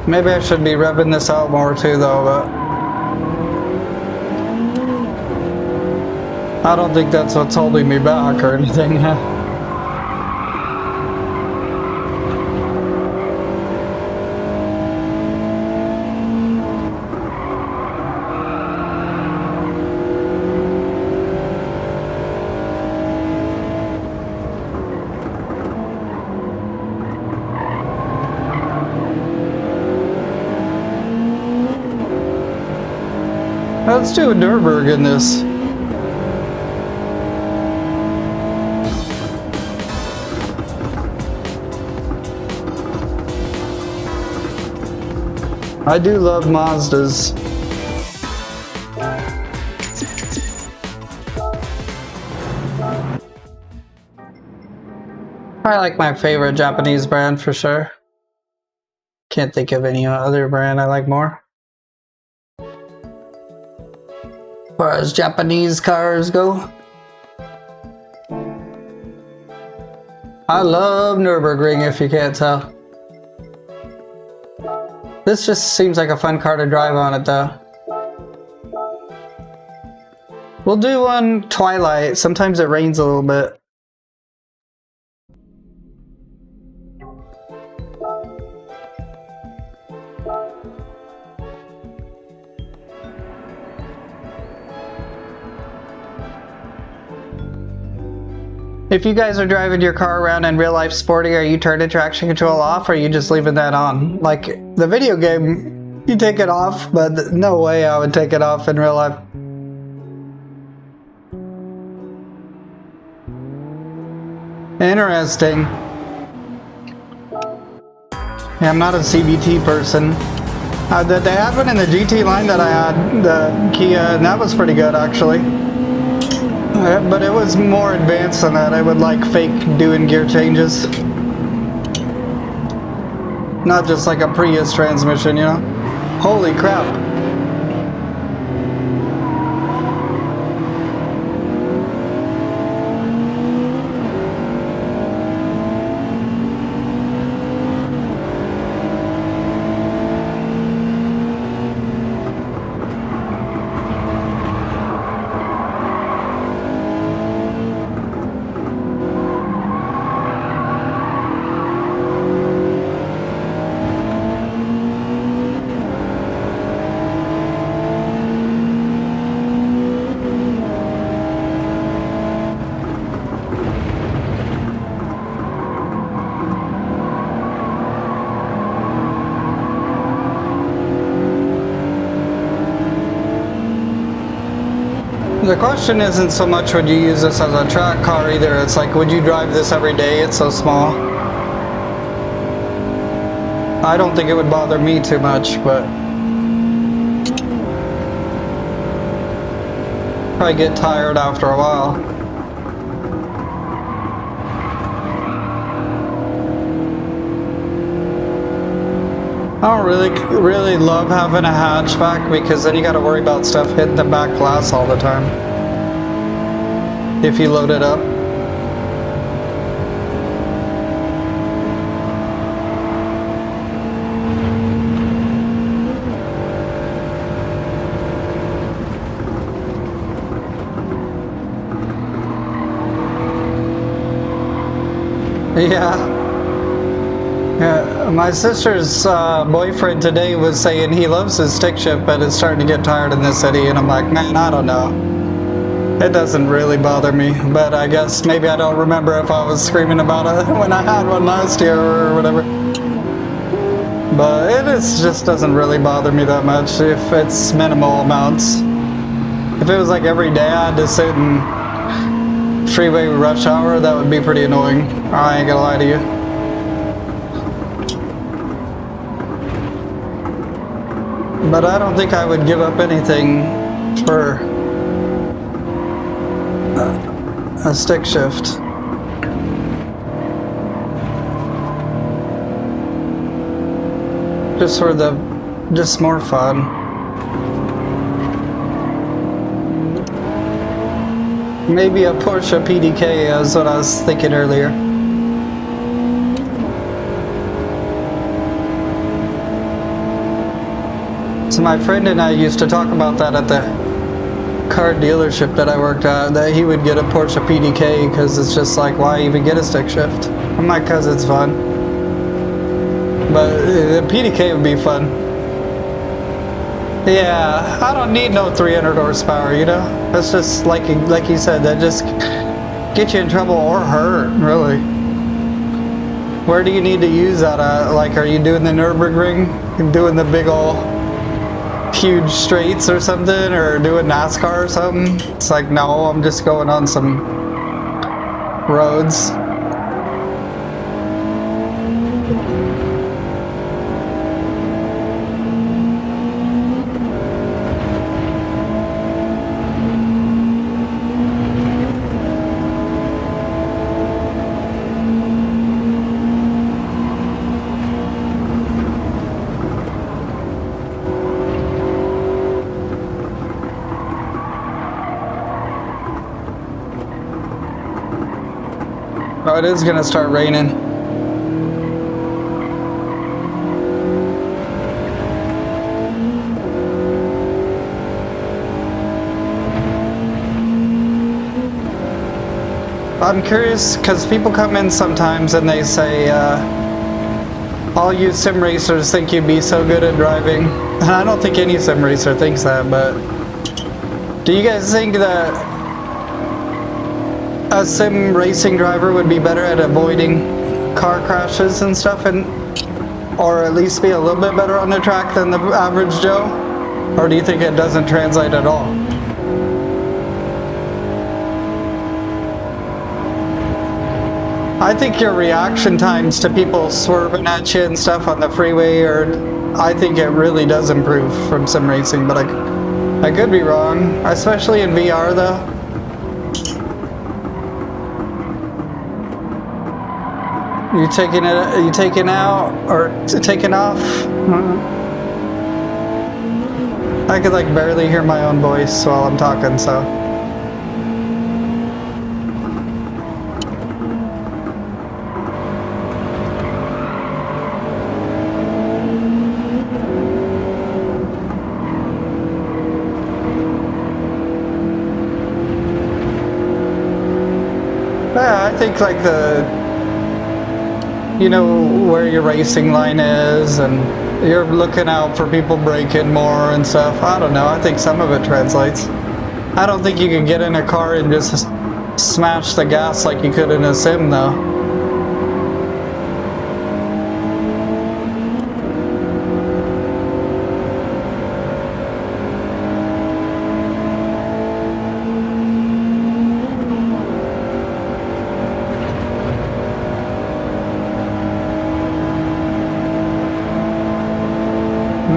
Maybe I should be revving this out more too though, but I don't think that's what's holding me back or anything. Let's do a Nürburgring in this. I do love Mazdas. Probably like my favorite Japanese brand for sure. Can't think of any other brand I like more. As far as Japanese cars go, I love Nürburgring if you can't tell. This just seems like a fun car to drive on it though. We'll do one twilight. Sometimes it rains a little bit. If you guys are driving your car around in real life sporty, are you turning traction control off or are you just leaving that on? Like the video game, you take it off, but no way I would take it off in real life. Interesting. Yeah, I'm not a CVT person. They had one in the GT line that I had, the Kia, and that was pretty good actually. But it was more advanced than that. I would like fake doing gear changes. Not just like a Prius transmission, you know? Holy crap. The question isn't so much would you use this as a track car either, it's like would you drive this every day? It's so small. I don't think it would bother me too much, but probably get tired after a while. I don't really love having a hatchback because then you gotta worry about stuff hitting the back glass all the time if you load it up. Yeah. Yeah, my sister's boyfriend today was saying he loves his stick shift, but it's starting to get tired in this city, and I'm like, man, I don't know. It doesn't really bother me, but I guess maybe I don't remember if I was screaming about it when I had one last year or whatever. But it just doesn't really bother me that much if it's minimal amounts. If it was like every day I had to sit in freeway rush hour, that would be pretty annoying. I ain't gonna lie to you. But I don't think I would give up anything for a stick shift. Just more fun. Maybe a Porsche PDK is what I was thinking earlier. So my friend and I used to talk about that at the car dealership that I worked at, that he would get a Porsche PDK because it's just like, why even get a stick shift? I'm like, because it's fun. But the PDK would be fun. Yeah, I don't need no 300 horsepower, you know? That's just, like you said, that just get you in trouble or hurt, really. Where do you need to use that at? Like, are you doing the Nürburgring? Doing the big ol' huge straights or something, or doing NASCAR or something? It's like, no, I'm just going on some roads. Oh, it is gonna start raining. I'm curious because people come in sometimes and they say, all you sim racers think you'd be so good at driving. And I don't think any sim racer thinks that, but do you guys think that a sim racing driver would be better at avoiding car crashes and stuff, or at least be a little bit better on the track than the average Joe? Or do you think it doesn't translate at all? I think your reaction times to people swerving at you and stuff on the freeway, I think it really does improve from sim racing, but I could be wrong, especially in VR though. You taking out or taking off? I could like barely hear my own voice while I'm talking, so. Yeah, I think like you know where your racing line is, and you're looking out for people braking more and stuff. I don't know, I think some of it translates. I don't think you can get in a car and just smash the gas like you could in a sim though.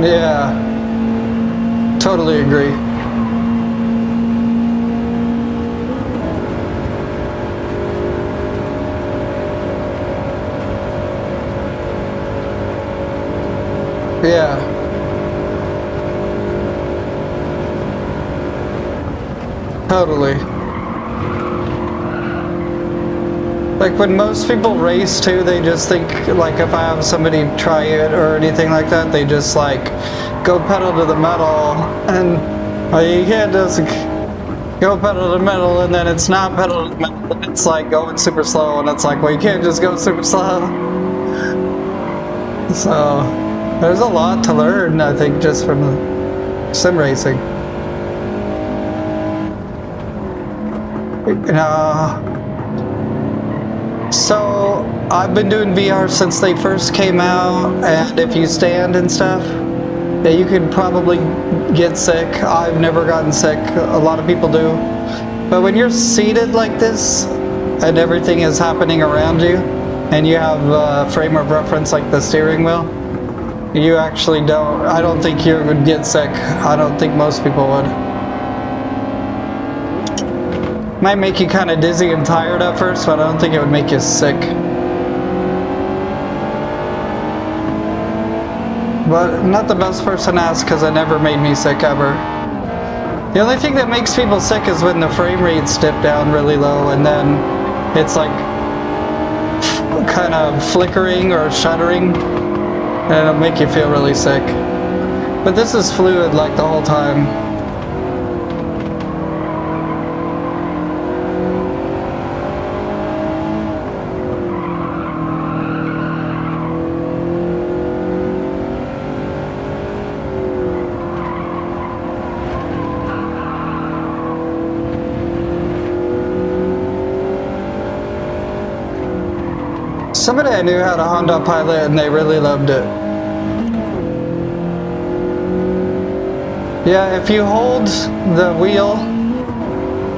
Yeah, totally agree. Yeah. Totally. Like when most people race too, they just think like if I have somebody try it or anything like that, they just like go pedal to the metal, and you can't just go pedal to the metal and then it's not pedal to the metal, it's like going super slow, and it's like, well, you can't just go super slow. So there's a lot to learn, I think, just from the sim racing. So I've been doing VR since they first came out, and if you stand and stuff, yeah, you could probably get sick. I've never gotten sick. A lot of people do. But when you're seated like this and everything is happening around you, and you have a frame of reference like the steering wheel, you actually don't, I don't think you would get sick. I don't think most people would. Might make you kind of dizzy and tired at first, but I don't think it would make you sick. But I'm not the best person to ask because it never made me sick ever. The only thing that makes people sick is when the frame rates dip down really low and then it's like kind of flickering or shuddering, and it'll make you feel really sick. But this is fluid like the whole time. Somebody I knew had a Honda Pilot and they really loved it. Yeah, if you hold the wheel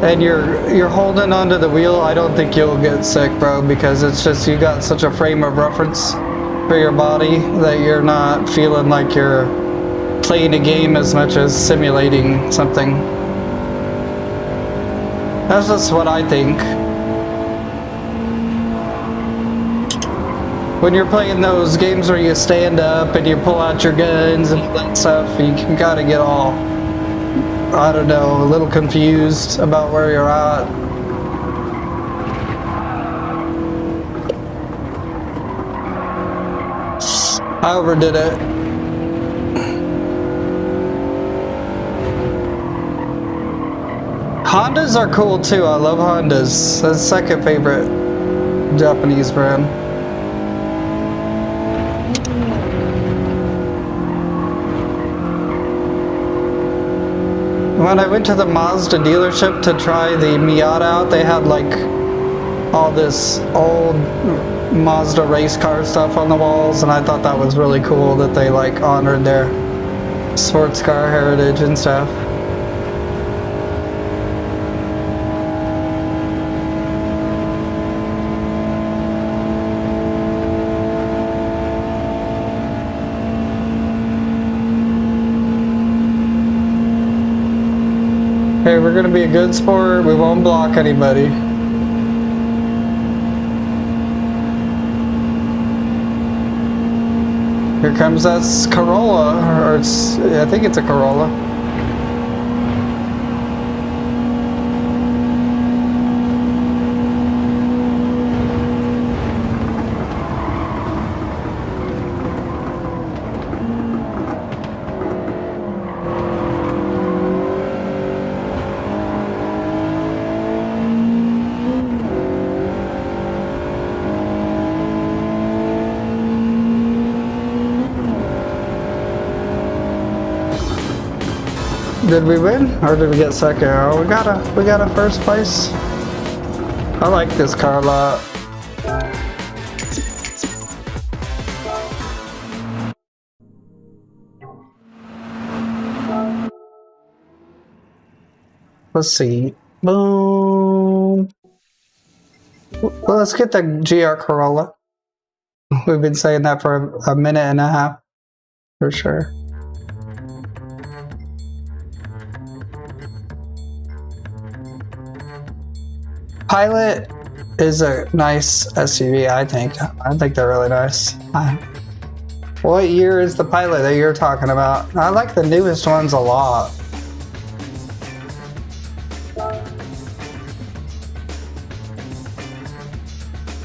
and you're holding onto the wheel, I don't think you'll get sick, bro, because it's just you got such a frame of reference for your body that you're not feeling like you're playing a game as much as simulating something. That's just what I think. When you're playing those games where you stand up and you pull out your guns and all that stuff, you can kind of get all, I don't know, a little confused about where you're at. I overdid it. Hondas are cool too. I love Hondas. That's the second favorite Japanese brand. When I went to the Mazda dealership to try the Miata out, they had like all this old Mazda race car stuff on the walls, and I thought that was really cool that they like honored their sports car heritage and stuff. Hey, we're gonna be a good sport. We won't block anybody. Here comes that Corolla, or it's, I think it's a Corolla. Did we win or did we get second? Oh, we got a first place. I like this car a lot. Let's see. Boom. Well, let's get the GR Corolla. We've been saying that for a minute and a half, for sure. Pilot is a nice SUV, I think. I think they're really nice. What year is the Pilot that you're talking about? I like the newest ones a lot.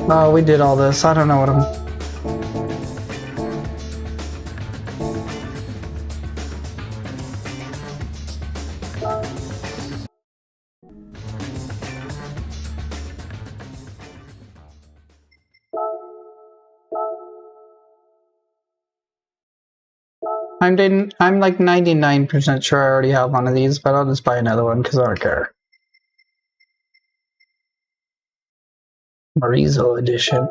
Oh, we did all this. I don't know what I'm... I'm like 99% sure I already have one of these, but I'll just buy another one because I don't care. Marizo edition.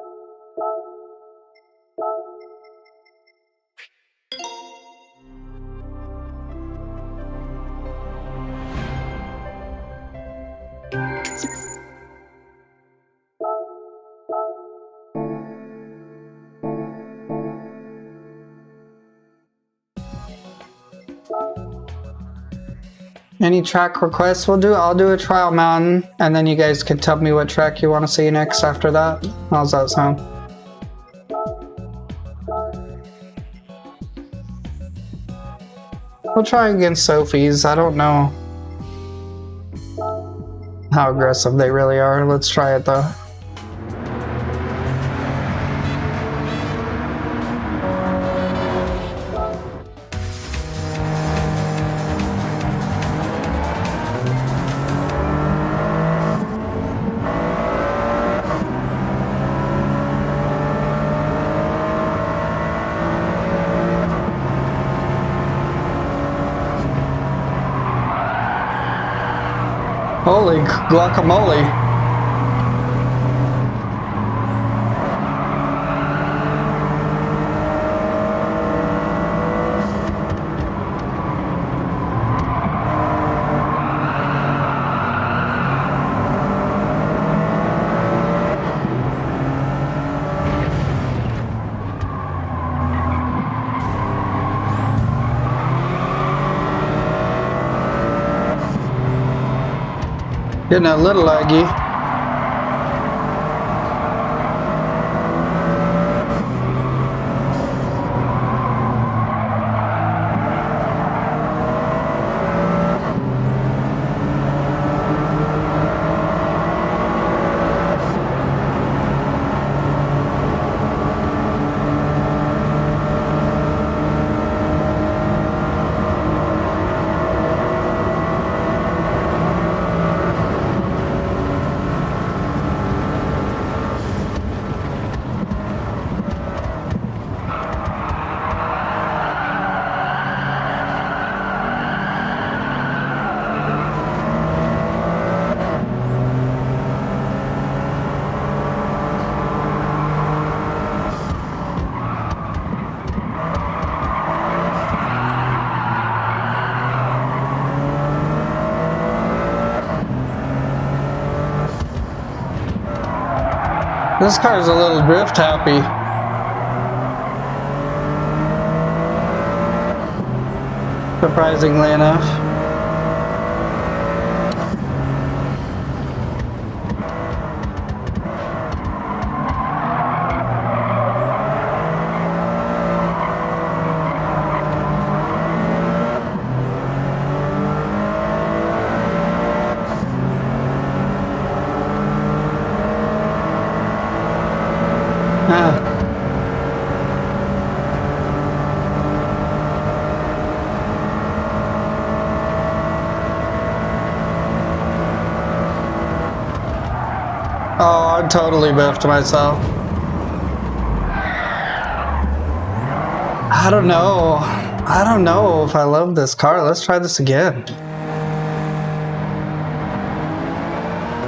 Any track requests? I'll do a trial mountain, and then you guys can tell me what track you want to see next after that. How's that sound? We'll try against Sophie's. I don't know how aggressive they really are. Let's try it though. Holy guacamole. Getting a little laggy. This car's a little drift happy. Surprisingly enough. Oh, I totally biffed myself. I don't know. I don't know if I love this car. Let's try this again.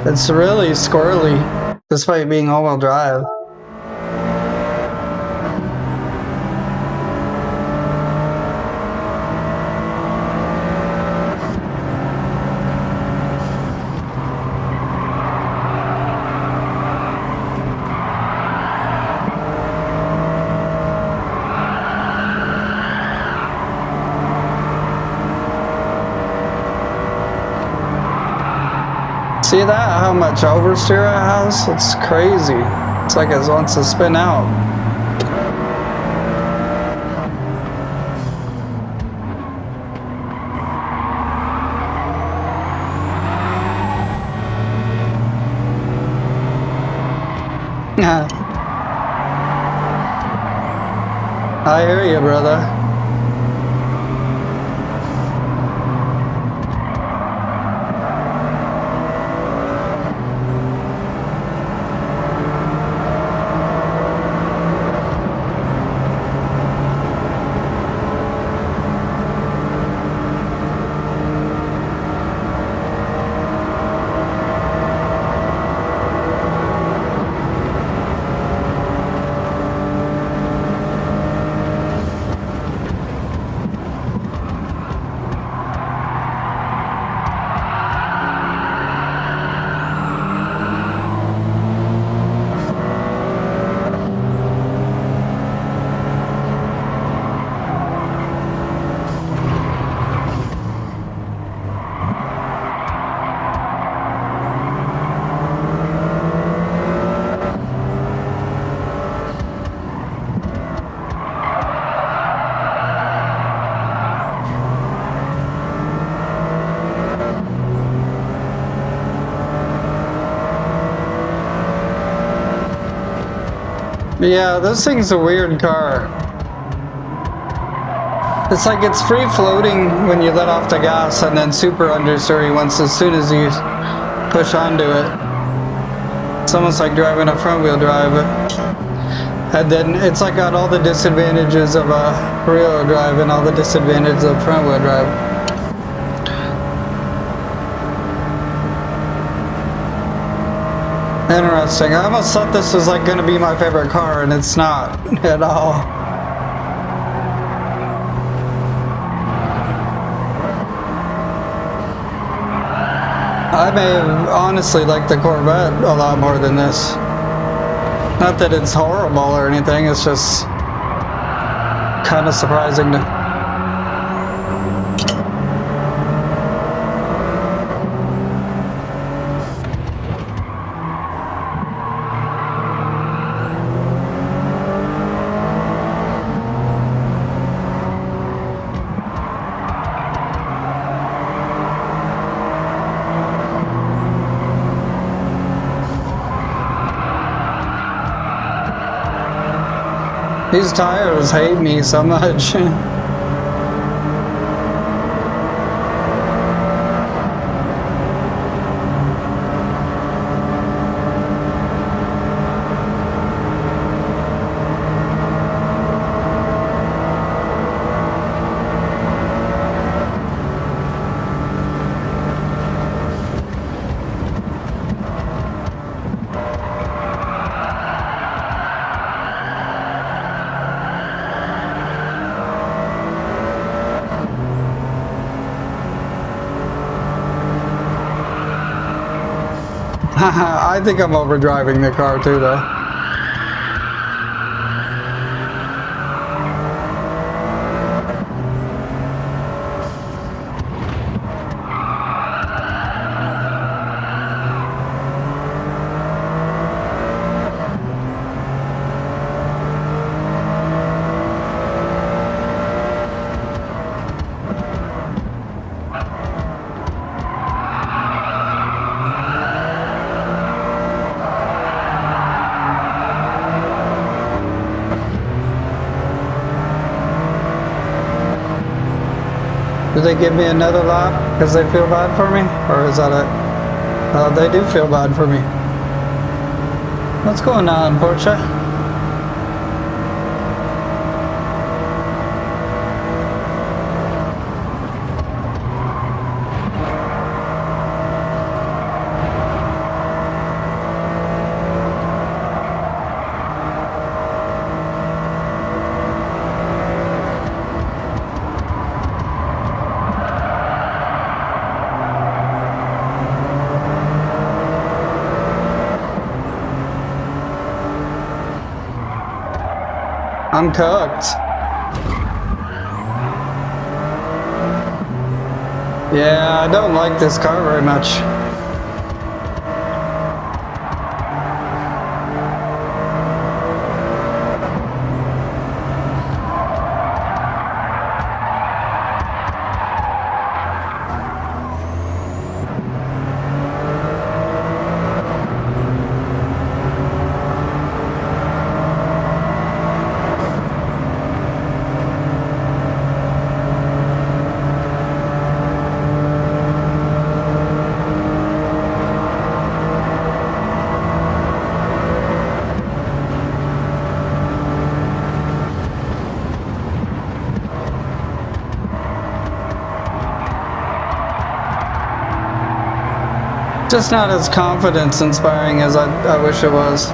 It's really squirrely, despite being all-wheel drive. See that? How much oversteer it has? It's crazy. It's like it wants to spin out. I hear you, brother. Yeah, this thing's a weird car. It's like it's free floating when you let off the gas and then super understeery once as soon as you push onto it. It's almost like driving a front wheel drive. And then it's like got all the disadvantages of a rear wheel drive and all the disadvantages of front wheel drive. Interesting. I almost thought this was like going to be my favorite car, and it's not at all. I may have honestly liked the Corvette a lot more than this. Not that it's horrible or anything, it's just kind of surprising to... These tires hate me so much. I think I'm overdriving the car too, though. Do they give me another lap because they feel bad for me? Or is that it? Oh, they do feel bad for me. What's going on, Porsche? I'm cooked. Yeah, I don't like this car very much. Just not as confidence inspiring as I wish it was.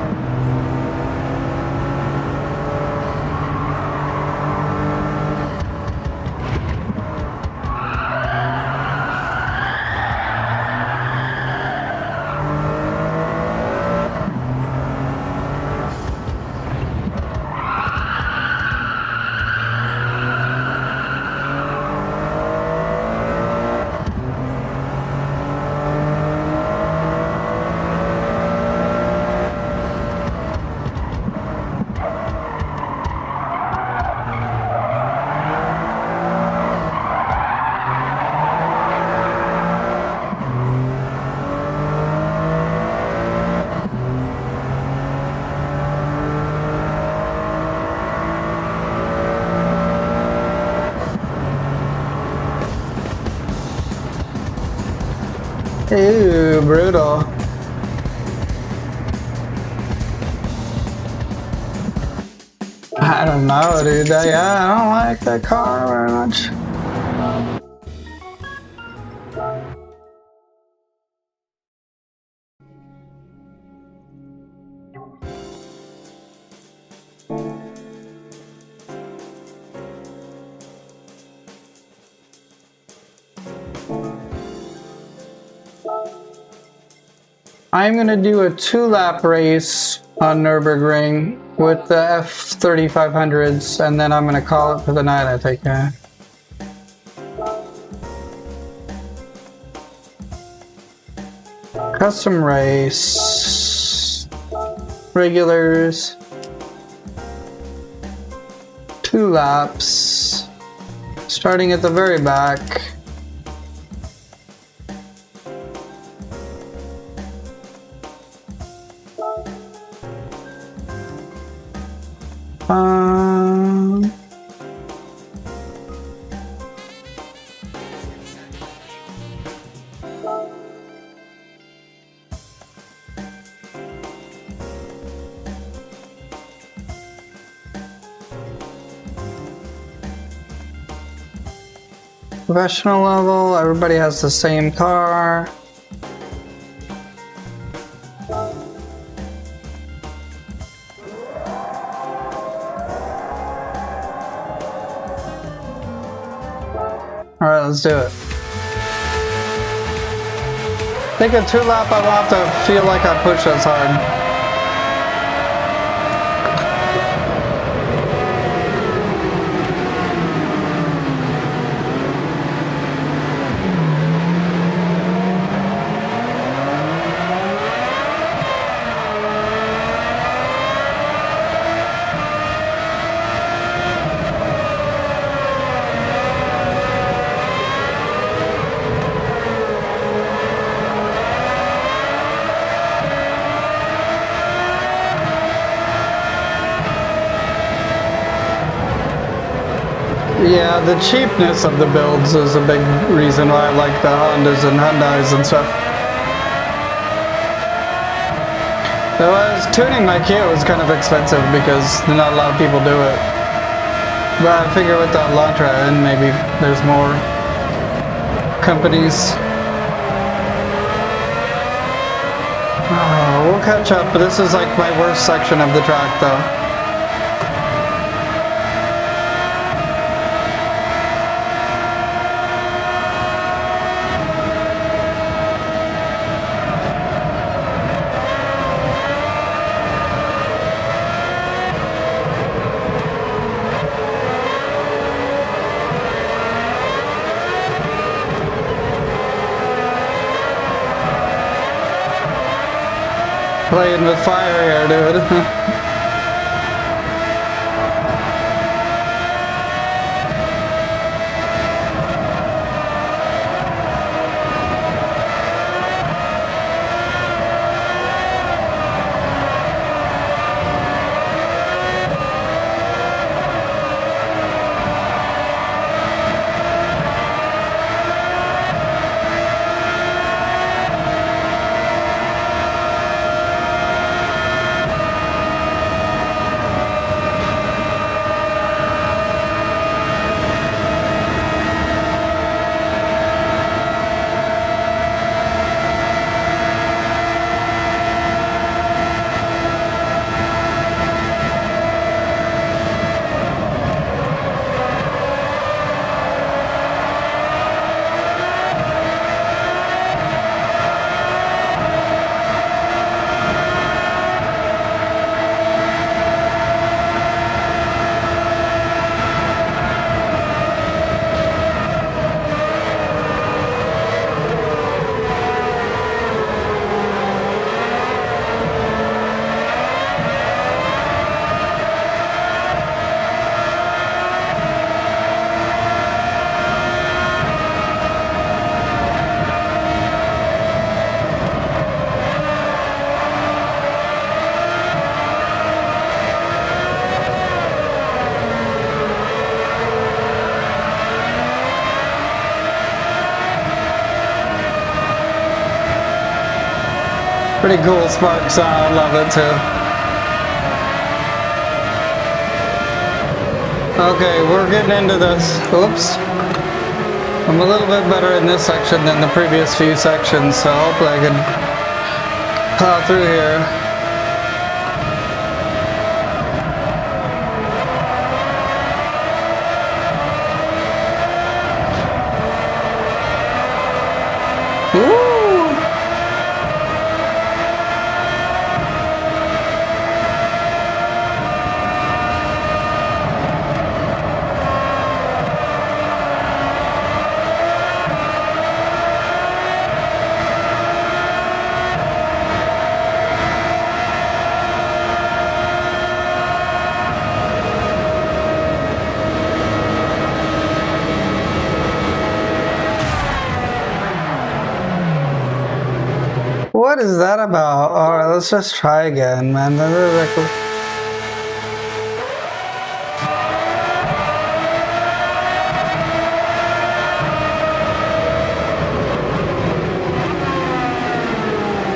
Ew, brutal. I don't know, dude. Yeah, I don't like that car very much. I'm gonna do a 2-lap race on Nürburgring with the F3500s, and then I'm gonna call it for the night, I think. Custom race, regulars, 2 laps, starting at the very back. Professional level, everybody has the same car. Alright, let's do it. I think a 2-lap I want to feel like I push as hard. Yeah, the cheapness of the builds is a big reason why I like the Hondas and Hyundais and stuff. Otherwise, tuning my Kia was kind of expensive because not a lot of people do it. But I figure with the Elantra N, maybe there's more companies. Oh, we'll catch up, but this is like my worst section of the track though. Playing with fire here, dude. Pretty cool spark sound, love it too. Okay, we're getting into this. Oops. I'm a little bit better in this section than the previous few sections, so hopefully I can plow through here. What is that about? Alright, let's just try again, man.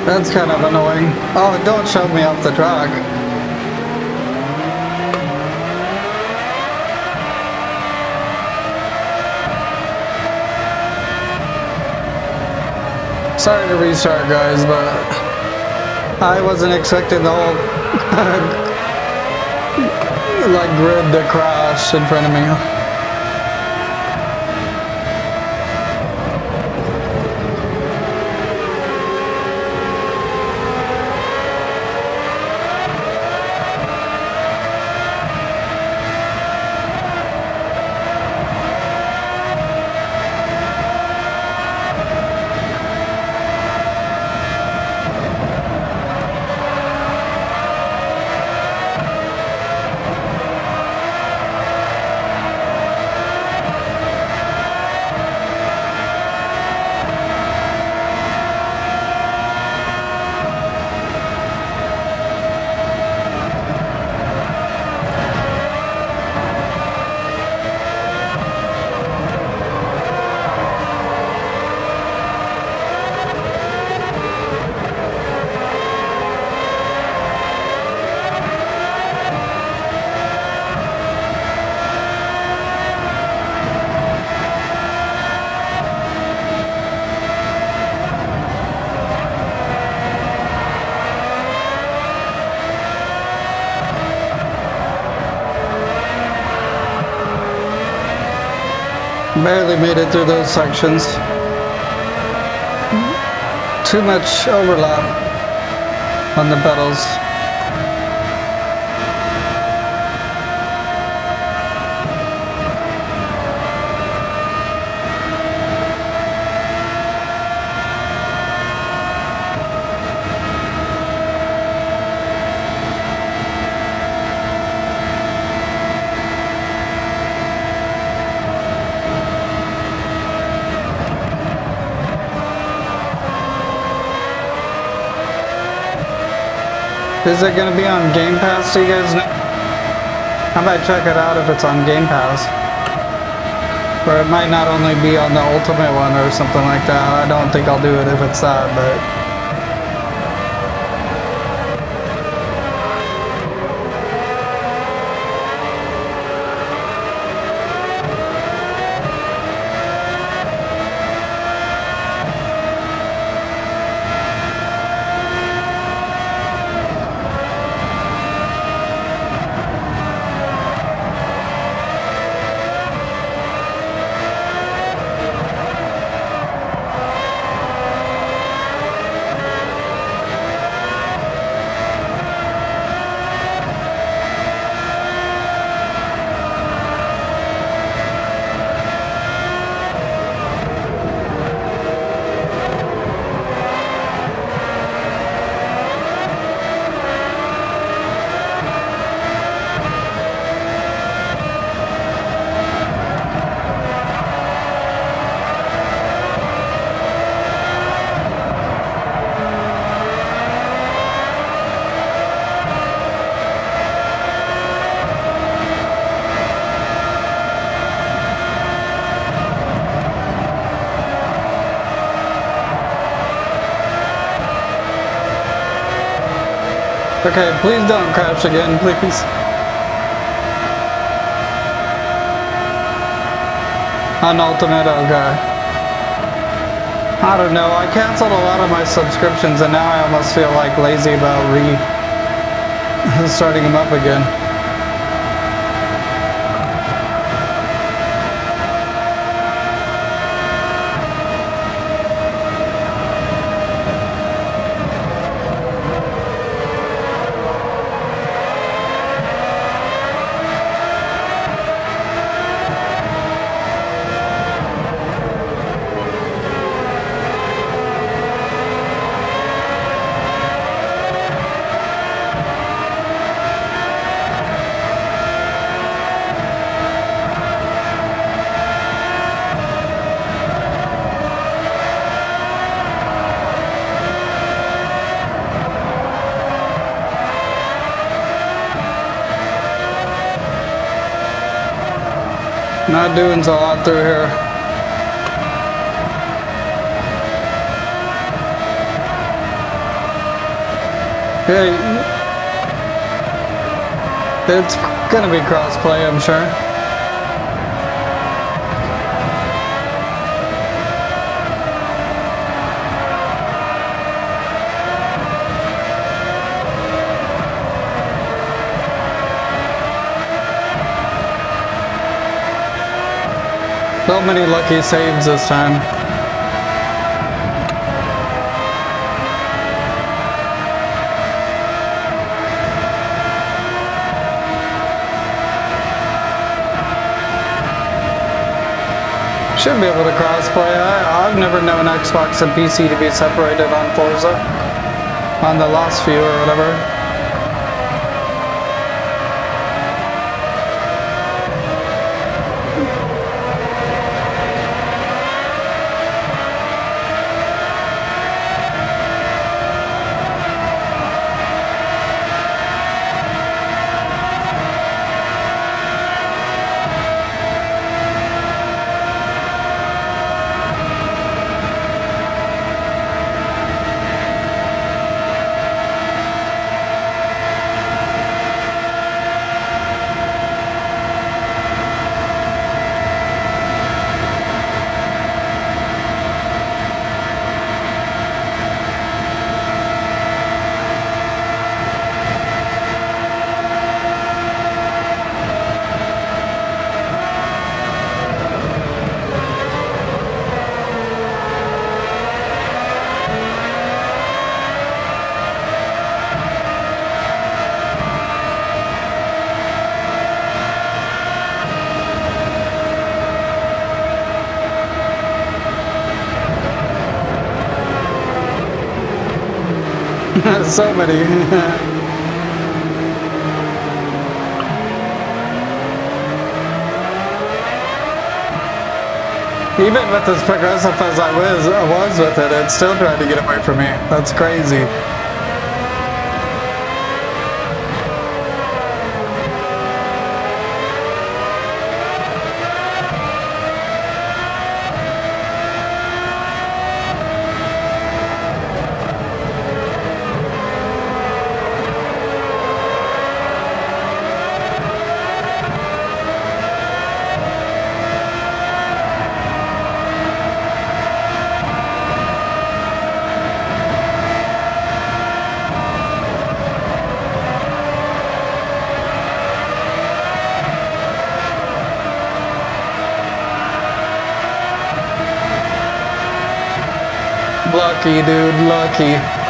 That's kind of annoying. Oh, don't shove me off the track. Sorry to restart, guys, but I wasn't expecting the whole like grid to crash in front of me. Barely made it through those sections. Too much overlap on the pedals. Is it going to be on Game Pass? Do you guys know? I might check it out if it's on Game Pass. Or it might not only be on the Ultimate one or something like that. I don't think I'll do it if it's that, but... Okay, please don't crash again, please. On Ultimate, okay. I don't know, I canceled a lot of my subscriptions and now I almost feel like lazy about starting them up again. Not doing so hot through here. Yeah, it's gonna be crossplay, I'm sure. So many lucky saves this time. Should be able to crossplay. I've never known Xbox and PC to be separated on Forza. On the last few or whatever. So many. Even with as progressive as I was with it, it still tried to get away from me. That's crazy. Lucky, dude, lucky.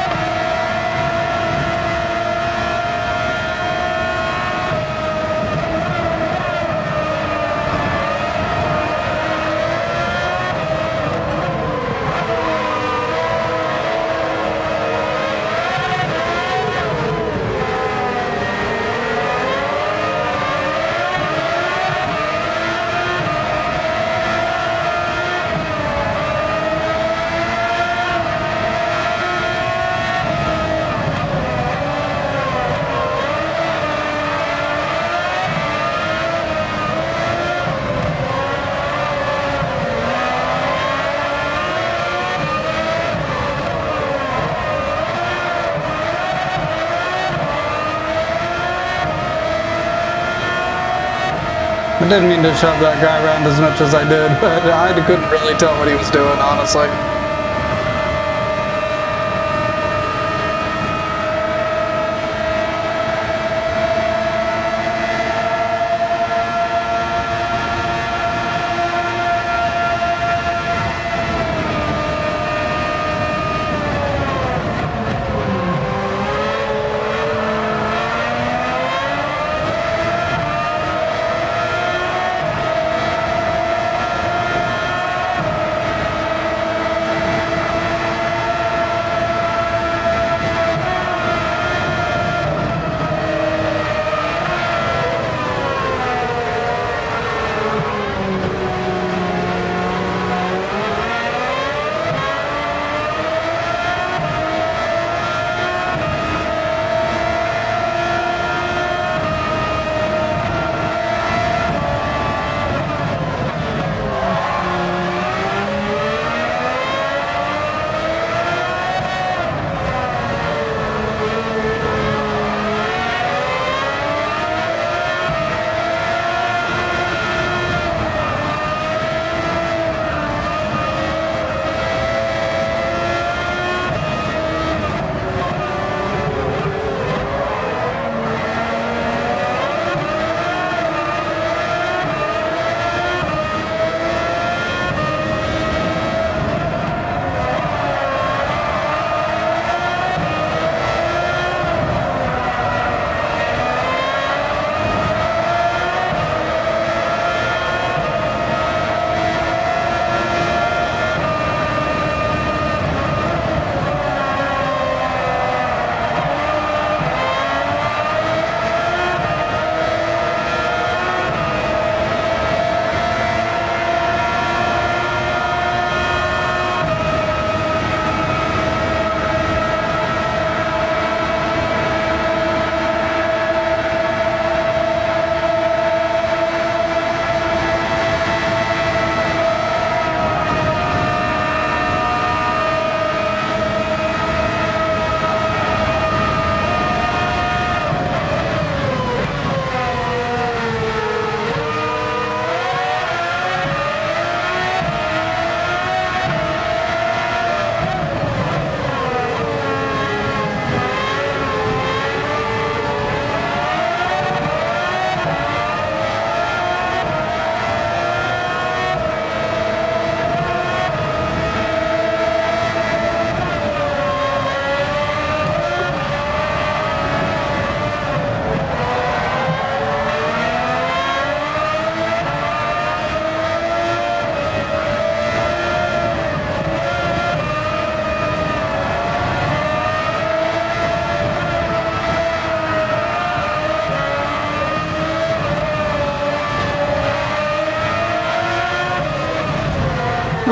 I didn't mean to shove that guy around as much as I did, but I couldn't really tell what he was doing, honestly.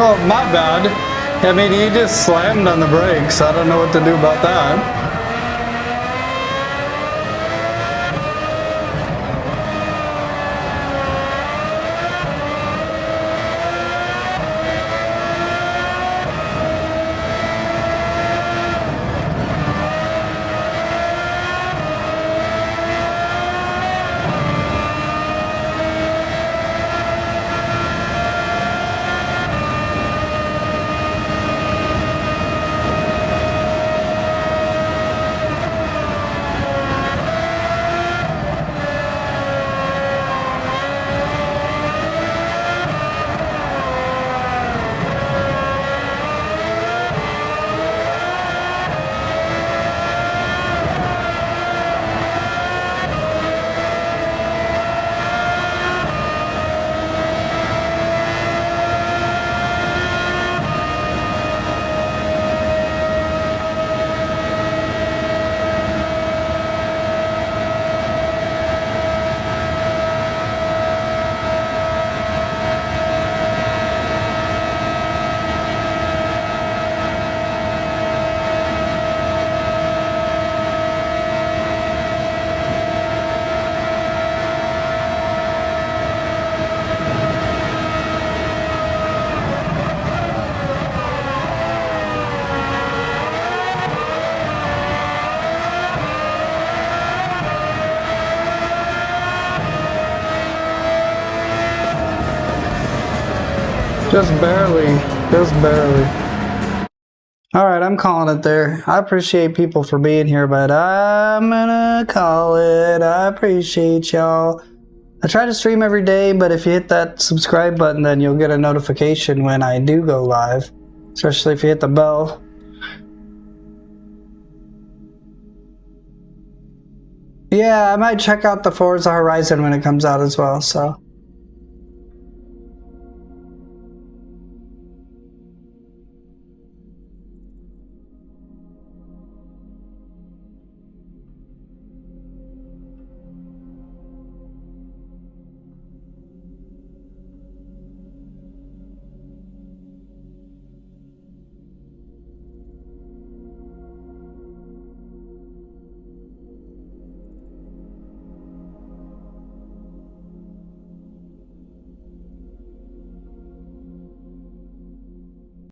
Oh, my bad. I mean, he just slammed on the brakes. I don't know what to do about that. Just barely. Just barely. Alright, I'm calling it there. I appreciate people for being here, but I'm gonna call it. I appreciate y'all. I try to stream every day, but if you hit that subscribe button, then you'll get a notification when I do go live. Especially if you hit the bell. Yeah, I might check out the Forza Horizon when it comes out as well, so...